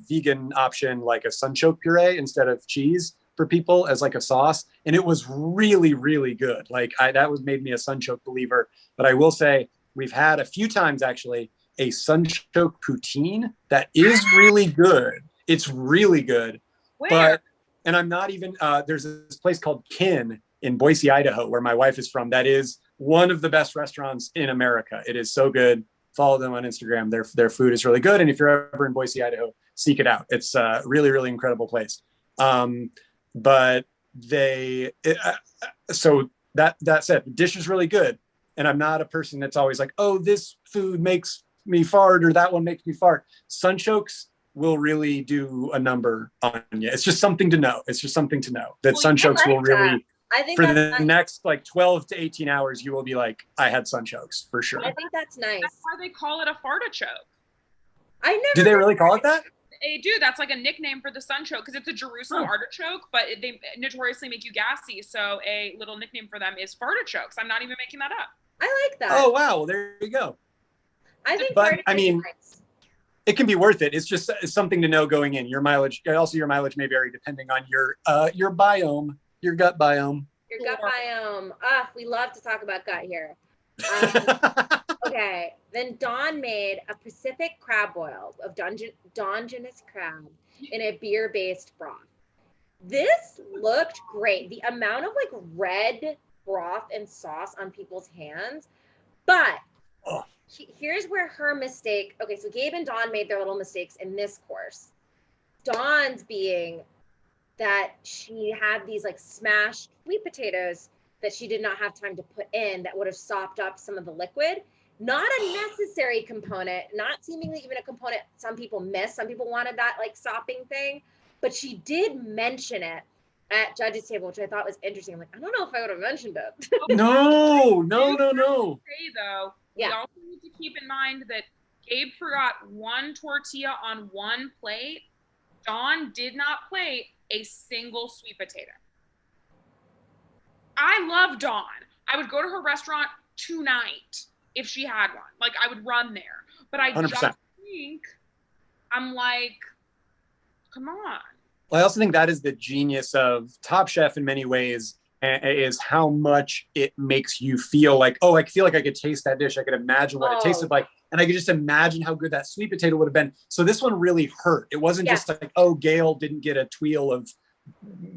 vegan option, like a sunchoke puree instead of cheese for people as like a sauce, and it was really, really good. Like that made me a sunchoke believer. But I will say we've had a few times actually a sunchoke poutine that is really good. It's really good. Where? And I'm not even there's this place called Kin in Boise, Idaho, where my wife is from. That is one of the best restaurants in America. It is so good. Follow them on Instagram. Their food is really good. And if you're ever in Boise, Idaho, seek it out. It's a really, really incredible place. But so that said, the dish is really good. And I'm not a person that's always like, oh, this food makes me fart or that one makes me fart. Sunchokes will really do a number on you. It's just something to know. It's just something to know that sunchokes will really, I think for the next like 12 to 18 hours, you will be like, I had sunchokes for sure. I think that's nice. That's why they call it a fartichoke. Do they really call it that? They do. That's like a nickname for the sunchoke because it's a Jerusalem artichoke, but they notoriously make you gassy. So a little nickname for them is fartichokes. I'm not even making that up. I like that. Oh, wow. Well, there you go. I think, but I mean, it can be worth it. It's just something to know going in. Your mileage may vary depending on your biome, your gut biome. Your gut biome. We love to talk about gut here. Okay. Then Dawn made a Pacific crab boil of Dungeness crab in a beer-based broth. This looked great. The amount of like red broth and sauce on people's hands, but here's where her mistake. Okay, so Gabe and Dawn made their little mistakes in this course. Dawn's being that she had these like smashed sweet potatoes that she did not have time to put in that would have sopped up some of the liquid. Not a necessary component, not seemingly even a component some people miss. Some people wanted that like sopping thing, but she did mention it at judges table, which I thought was interesting. I'm like, I don't know if I would have mentioned it. No. Say though, we also need to keep in mind that Gabe forgot one tortilla on one plate. Dawn did not plate a single sweet potato. I love Dawn. I would go to her restaurant tonight if she had one. Like I would run there. But I 100%. Just think, I'm like, come on. Well, I also think that is the genius of Top Chef in many ways, is how much it makes you feel like, oh, I feel like I could taste that dish. I could imagine what it tasted like. And I could just imagine how good that sweet potato would have been. So this one really hurt. It wasn't just like, oh, Gail didn't get a tweel of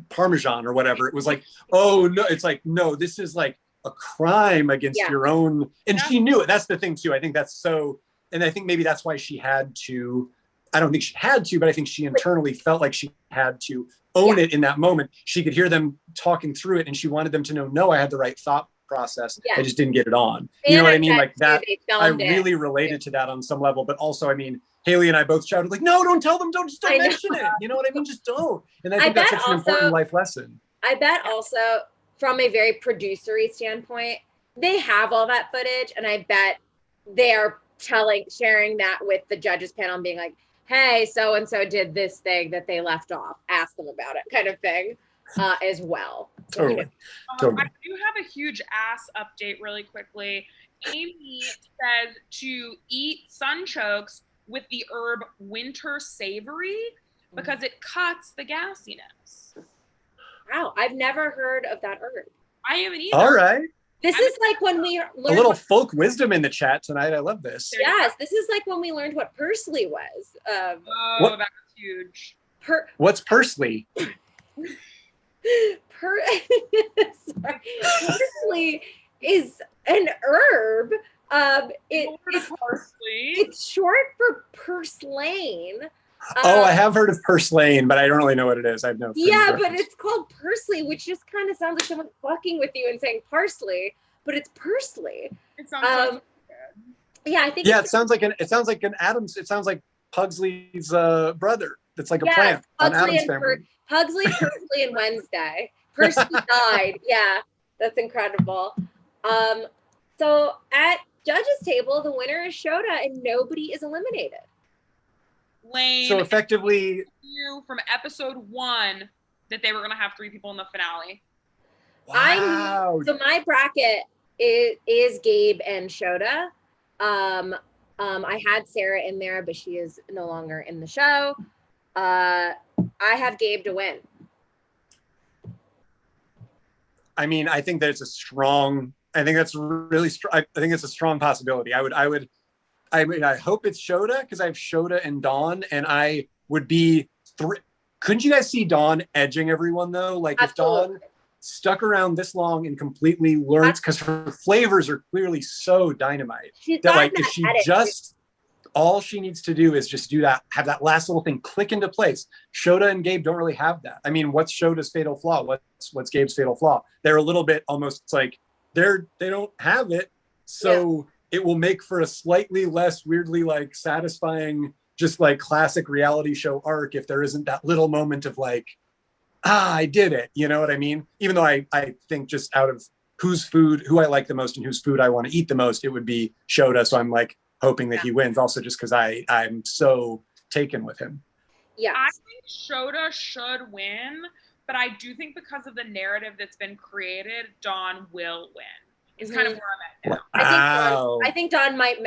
Parmesan or whatever. It was like, oh, no. It's like, no, this is like a crime against your own. And she knew it. That's the thing, too. I think that's so. And I think maybe that's why she had to. I don't think she had to, but I think she internally felt like she had to own it in that moment. She could hear them talking through it and she wanted them to know, no, I had the right thought process. I just didn't get it on. You know what I mean? Like that, I really related to that on some level, but also, I mean, Haley and I both shouted like, no, don't tell them, don't mention it. You know what I mean? Just don't. And I think that's such an important life lesson. I bet also from a very producery standpoint, they have all that footage. And I bet they are sharing that with the judges panel and being like, hey, so-and-so did this thing that they left off. Ask them about it, kind of thing, as well. Totally. I do have a huge ass update really quickly. Amy says to eat sunchokes with the herb winter savory because it cuts the gassiness. Wow, I've never heard of that herb. I haven't either. All right. This is like when we learned a little folk wisdom in the chat tonight. I love this. Yes, this is like when we learned what parsley was. That was huge. What's parsley? Parsley is an herb. It's short for purslane. I have heard of purslane, but I don't really know what it is. I have no. Yeah, but it's called parsley, which just kind of sounds like someone fucking with you and saying parsley, but it's parsley. It sounds so good. Yeah, I think. Yeah, it sounds like an Adams. It sounds like Pugsley's brother. It's like a plant on Adam's Family. Pugsley, Parsley, and Wednesday. Percy died. Yeah, that's incredible. So at judges' table, the winner is Shota, and nobody is eliminated. Lane. So effectively, you from episode 1 that they were going to have 3 people in the finale. Wow. So my bracket is Gabe and Shota. I had Sarah in there, but she is no longer in the show. I have Gabe to win. I mean, I think that it's a strong. I think that's really strong. I think it's a strong possibility. I mean, I hope it's Shota because I have Shota and Dawn, and I would be. Couldn't you guys see Dawn edging everyone though? Like Absolutely. If Dawn stuck around this long and completely learns, because her flavors are clearly so dynamite that like if she just all she needs to do is just do that, have that last little thing click into place. Shota and Gabe don't really have that. I mean, what's Shota's fatal flaw? What's Gabe's fatal flaw? They're a little bit almost like they don't have it, so. Yeah. It will make for a slightly less weirdly like satisfying, just like classic reality show arc if there isn't that little moment of like, I did it. You know what I mean? Even though I think just out of who I like the most and whose food I want to eat the most, it would be Shota. So I'm like hoping that he wins also just because I'm so taken with him. Yeah. I think Shota should win, but I do think because of the narrative that's been created, Dawn will win. It's kind of where I'm at now. I think Dawn might.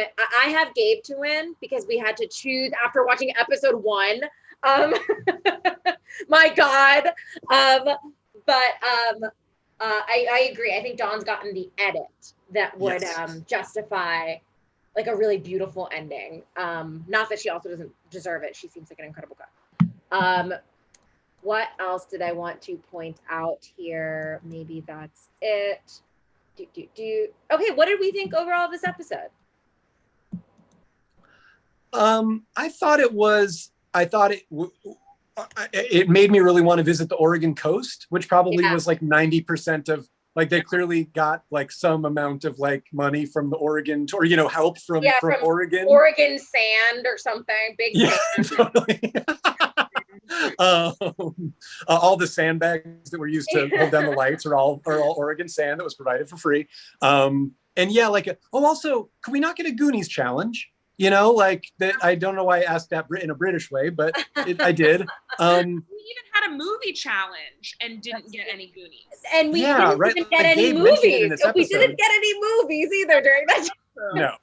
I have Gabe to win because we had to choose after watching episode 1. My God. I agree. I think Dawn's gotten the edit that would justify like a really beautiful ending. Not that she also doesn't deserve it. She seems like an incredible cook. What else did I want to point out here? Maybe that's it. Okay, what did we think overall of this episode? I thought it made me really want to visit the Oregon coast, which probably was like 90% of like they clearly got like some amount of like money from the Oregon or help from Oregon. Oregon sand or something. Big sand. Totally. All the sandbags that were used to hold down the lights are all Oregon sand that was provided for free. And yeah, like also, could we not get a Goonies challenge? Like that. I don't know why I asked that in a British way, but I did. We even had a movie challenge and didn't get any Goonies. And we didn't even get any movies. We didn't get any movies either during that.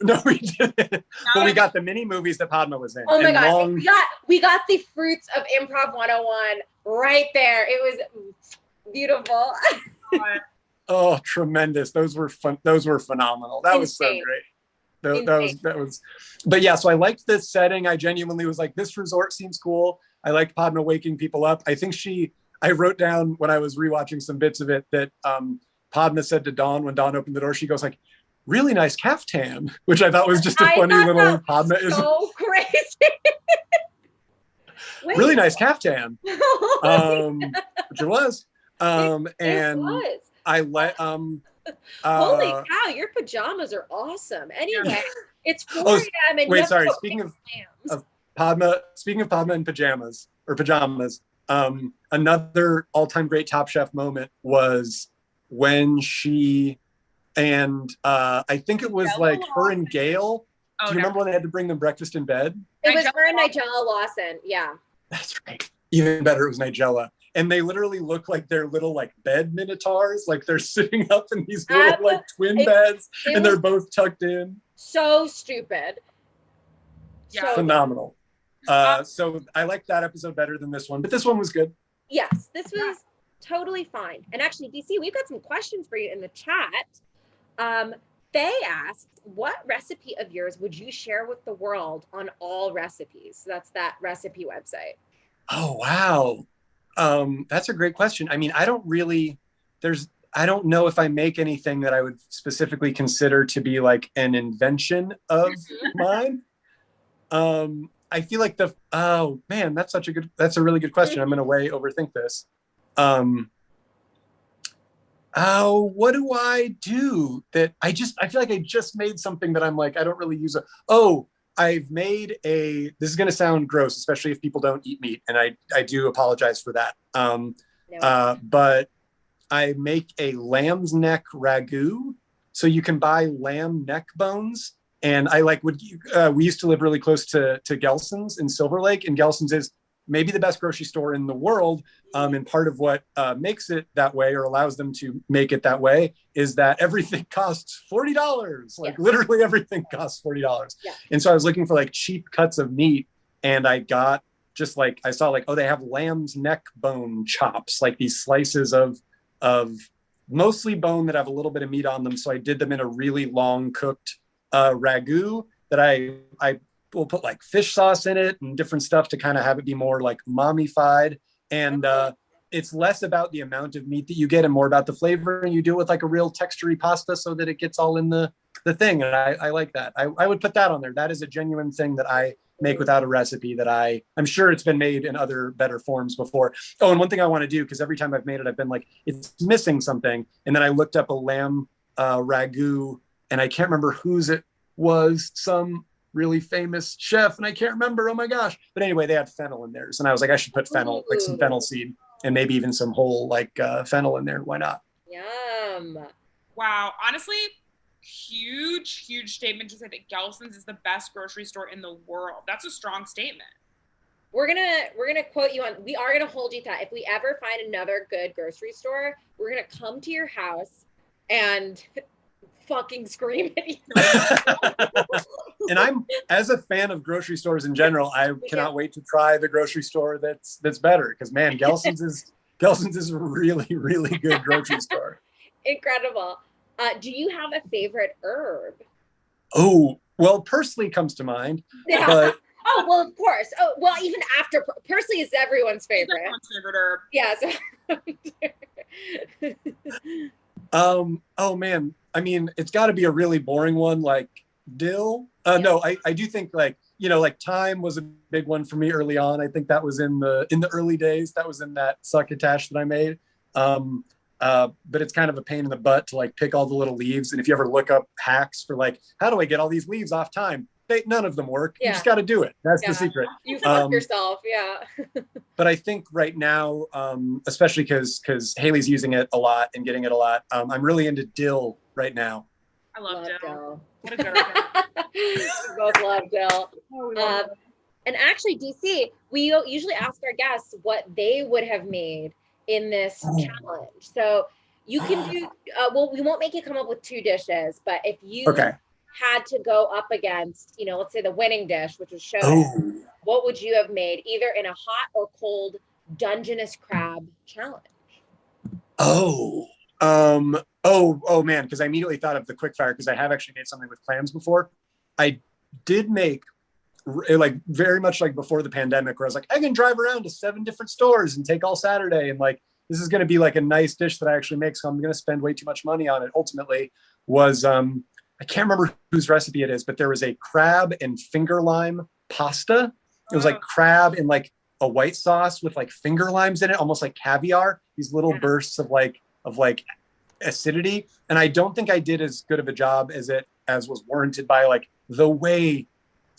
No, we didn't. But we got the mini movies that Padma was in. Oh my God, we got the fruits of Improv 101 right there. It was beautiful. Oh, tremendous! Those were fun. Those were phenomenal. That was so great. That was. But yeah, so I liked this setting. I genuinely was like, this resort seems cool. I liked Padma waking people up. I think I wrote down when I was rewatching some bits of it that Padma said to Dawn when Dawn opened the door, she goes like, really nice caftan, which I thought was just a funny little Padma. So crazy. Really nice caftan. Which it was. And it was. I let holy cow, your pajamas are awesome. Anyway, it's 4 a.m. and wait, sorry. Speaking of Padma and pajamas, another all-time great Top Chef moment was when she and I think it was like her and Gail. Do you remember when they had to bring them breakfast in bed? It was her and Nigella Lawson. Yeah. That's right. Even better, it was Nigella. And they literally look like they're little like bed minotaurs. Like they're sitting up in these little like twin beds and they're both tucked in. So stupid. Yeah. Phenomenal. So I liked that episode better than this one, but this one was good. Yes, this was Totally fine. And actually, DC, we've got some questions for you in the chat. Faye asked, what recipe of yours would you share with the world on All Recipes? So that's that recipe website. Oh, wow. That's a great question. I mean, I don't know if I make anything that I would specifically consider to be like an invention of mine. I feel like oh man, that's a really good question. I'm going to way overthink this. Oh, what do I do that I feel like I just made something that I'm like, I don't really use I've made this is going to sound gross, especially if people don't eat meat. And I do apologize for that. No. But I make a lamb's neck ragu. So you can buy lamb neck bones. And I we used to live really close to Gelson's in Silver Lake, and Gelson's is maybe the best grocery store in the world. And part of what makes it that way, or allows them to make it that way, is that everything costs $40. Like literally everything costs $40. Yeah. And so I was looking for like cheap cuts of meat, and I got just like, I saw like, oh, they have lamb's neck bone chops, like these slices of mostly bone that have a little bit of meat on them. So I did them in a really long cooked ragu that I will put like fish sauce in it and different stuff to kind of have it be more like mommified. And it's less about the amount of meat that you get and more about the flavor. And you do it with like a real textury pasta so that it gets all in the thing. And I like that. I would put that on there. That is a genuine thing that I make without a recipe that I'm sure it's been made in other better forms before. Oh, and one thing I want to do, because every time I've made it, I've been like, it's missing something. And then I looked up a lamb ragu, and I can't remember whose it was, some really famous chef, and I can't remember, oh my gosh. But anyway, they had fennel in theirs, and I was like, I should put fennel, like some fennel seed, and maybe even some whole like fennel in there. Why not? Yum. Wow. Honestly, huge statement to say that Gelson's is the best grocery store in the world. That's a strong statement. We're gonna quote you on. We are gonna hold you to that. If we ever find another good grocery store, we're gonna come to your house and fucking scream at you. And I'm, as a fan of grocery stores in general, I cannot wait to try the grocery store that's better, because man, Gelson's is a really, really good grocery store. Incredible. Do you have a favorite herb? Oh, well, parsley comes to mind. Yeah. But oh, well, of course. Oh, well, even after parsley is everyone's favorite. Everyone's favorite herb. Yeah. Oh man, I mean, it's got to be a really boring one, like dill. No, I do think like, like thyme was a big one for me early on. I think that was in the early days. That was in that succotash that I made. But it's kind of a pain in the butt to like pick all the little leaves. And if you ever look up hacks for like, how do I get all these leaves off thyme? None of them work. You just got to do it. That's the secret. You fuck yourself. Yeah. But I think right now, especially because Haley's using it a lot and getting it a lot, I'm really into dill right now. I love dill. What a girl. We both love dill. And actually, DC, we usually ask our guests what they would have made in this challenge. So you can do, well, we won't make you come up with 2 dishes, but if you had to go up against, let's say the winning dish, which was shown, what would you have made either in a hot or cold Dungeness crab challenge? Oh man, because I immediately thought of the quick fire, because I have actually made something with clams before. I did make like very much like before the pandemic, where I was like, I can drive around to 7 different stores and take all Saturday, and like this is going to be like a nice dish that I actually make, so I'm going to spend way too much money on it. Ultimately was I can't remember whose recipe it is, but there was a crab and finger lime pasta. It was like crab in like a white sauce with like finger limes in it, almost like caviar, these little bursts of like acidity. And I don't think I did as good of a job as was warranted by like the way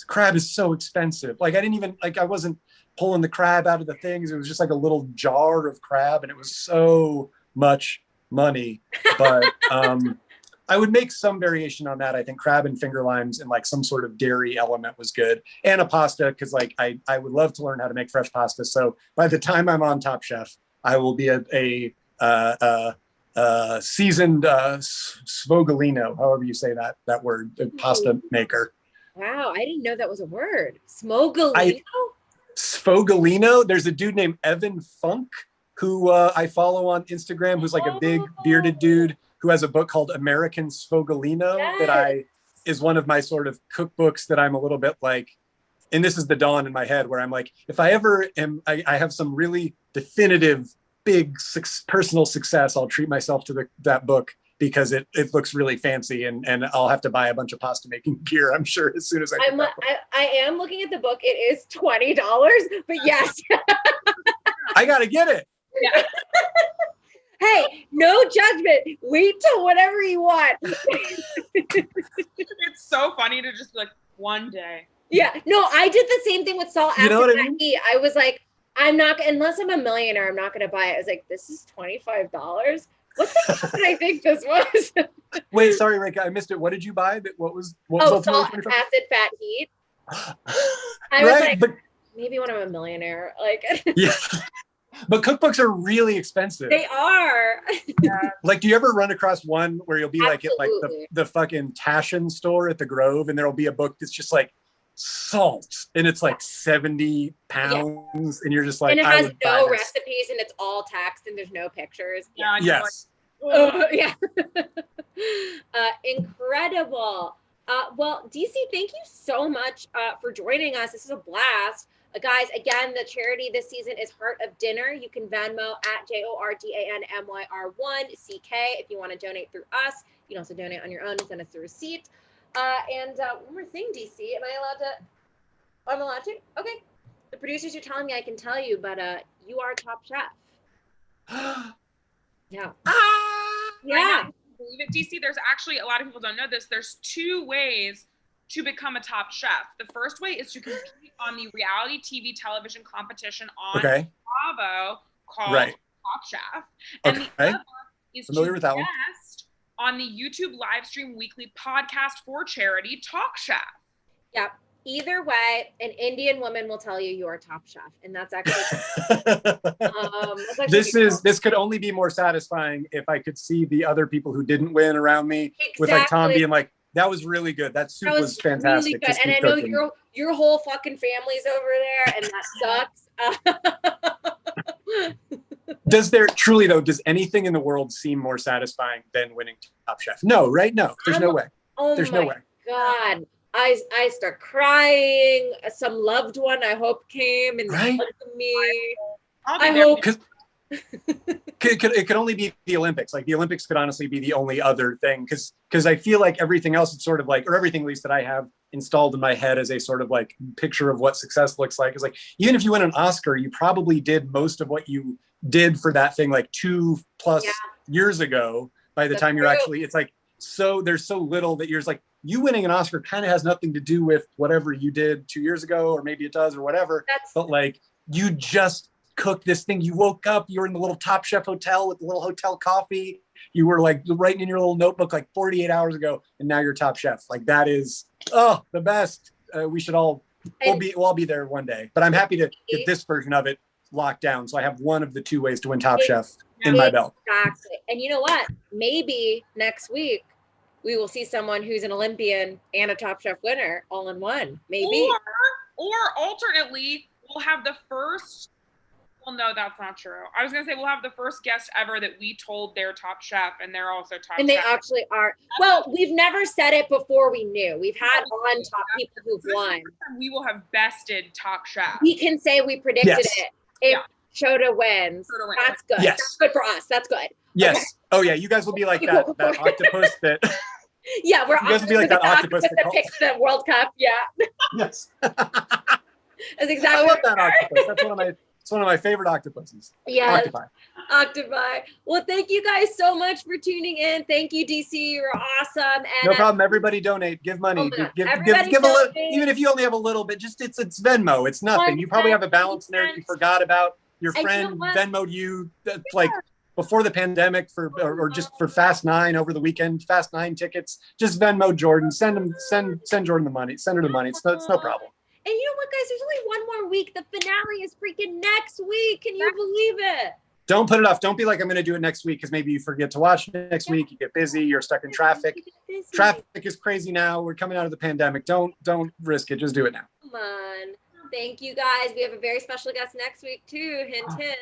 crab is so expensive. Like I wasn't pulling the crab out of the things. It was just like a little jar of crab, and it was so much money. But I would make some variation on that. I think crab and finger limes and like some sort of dairy element was good, and a pasta, because like I would love to learn how to make fresh pasta. So by the time I'm on Top Chef, I will be a seasoned sfogliano, however you say that word, pasta maker. Wow, I didn't know that was a word. Smogalino? Sfogliano. There's a dude named Evan Funk who I follow on Instagram, who's like a big bearded dude who has a book called American Sfogliano that is one of my sort of cookbooks that I'm a little bit like, and this is the dawn in my head where I'm like, if I ever am, I have some really definitive, big personal success, I'll treat myself to that book because it looks really fancy and I'll have to buy a bunch of pasta making gear, I'm sure, as soon as I am looking at the book. It is $20, but yes. I got to get it. Yeah. Hey, no judgment. Wait till whatever you want. It's so funny to just be like, one day. Yeah, no, I did the same thing with salt. You know what I mean? I was like, I'm not, unless I'm a millionaire, I'm not going to buy it. I was like, this is $25. What the fuck did I think this was? Wait, sorry, Rika, I missed it. What did you buy? What was salt, acid, fat, heat. I was like, but maybe when I'm a millionaire, like. Yeah. But cookbooks are really expensive. They are. Yeah. Like, do you ever run across one where you'll be like at like the fucking Tashin store at the Grove, and there'll be a book that's just like salt, and it's like 70 pounds, and you're just like, and it has no recipes, and it's all text, and there's no pictures. Yeah. Yes. Yeah. Incredible. Well, DC, thank you so much for joining us. This is a blast. Guys, again, the charity this season is Heart of Dinner. You can Venmo at JORDANMYR1CK if you want to donate through us. You can also donate on your own and send us a receipt. And one more thing, DC, am I allowed to? I'm allowed to? Okay. The producers are telling me I can tell you, but you are Top Chef. Yeah. Yeah. Believe it, DC. There's actually, a lot of people don't know this. There's 2 ways to become a top chef. The first way is to compete on the reality TV television competition on Bravo called Top Chef. And the other is to guest on the YouTube live stream weekly podcast for charity, Talk Chef. Yep. Either way, an Indian woman will tell you you're a top chef. And that's actually, this could only be more satisfying if I could see the other people who didn't win around me with like Tom being like, that was really good. That soup was fantastic. Really good. And I know your whole fucking family's over there, and that sucks. Does anything in the world seem more satisfying than winning Top Chef? No, right? No, there's no way. There's no way. God, I start crying. Some loved one, I hope, came and welcomed me. I hope. It could only be the Olympics. Like the Olympics could honestly be the only other thing, because I feel like everything else is sort of like, or everything at least that I have installed in my head as a sort of like picture of what success looks like is like, even if you win an Oscar, you probably did most of what you did for that thing like 2+ years ago. By the time you're actually, it's like, so there's so little that you're just like, you winning an Oscar kind of has nothing to do with whatever you did 2 years ago, or maybe it does or whatever. But like, you just cook this thing. You woke up, you were in the little Top Chef hotel with the little hotel coffee. You were like writing in your little notebook like 48 hours ago, and now you're Top Chef. Like that is the best. We should we'll all be there one day. But I'm happy to get this version of it locked down, so I have one of the 2 ways to win Top Chef in my belt. Exactly. And you know what? Maybe next week we will see someone who's an Olympian and a Top Chef winner all in one. Maybe. Or alternately, we'll have the first. Well, no, that's not true. I was going to say we'll have the first guest ever that we told they're Top Chef, and they're also Top Chef. And they actually are. Well, we've never said it before we knew. We've had on top people who've won. We will have bested Top Chef. We can say we predicted it. If Shota wins, that's good. Yes. That's good for us. That's good. Yes. Okay. Oh, yeah. You guys will be like that octopus that... Yeah, we're you guys will be like that octopus that picks the World Cup. Yeah. Yes. That's exactly. I love that octopus. It's one of my favorite octopuses. Yeah. Octopi. Well, thank you guys so much for tuning in. Thank you, DC. You're awesome. And no problem. Everybody donate. Give money. Give a little, even if you only have a little bit. Just it's Venmo. It's nothing. You probably have a balance in there that you forgot about. Your friend Venmoed you like before the pandemic or just for Fast 9 over the weekend. Fast 9 tickets. Just Venmo Jordan. Send Jordan the money. Send her the money. It's no problem. And you know what, guys? There's only one more week. The finale is freaking next week. Can you believe it? Don't put it off. Don't be like, I'm going to do it next week because maybe you forget to watch next week. You get busy. You're stuck in traffic. Traffic is crazy now. We're coming out of the pandemic. Don't risk it. Just do it now. Come on. Thank you, guys. We have a very special guest next week, too. Hint, hint.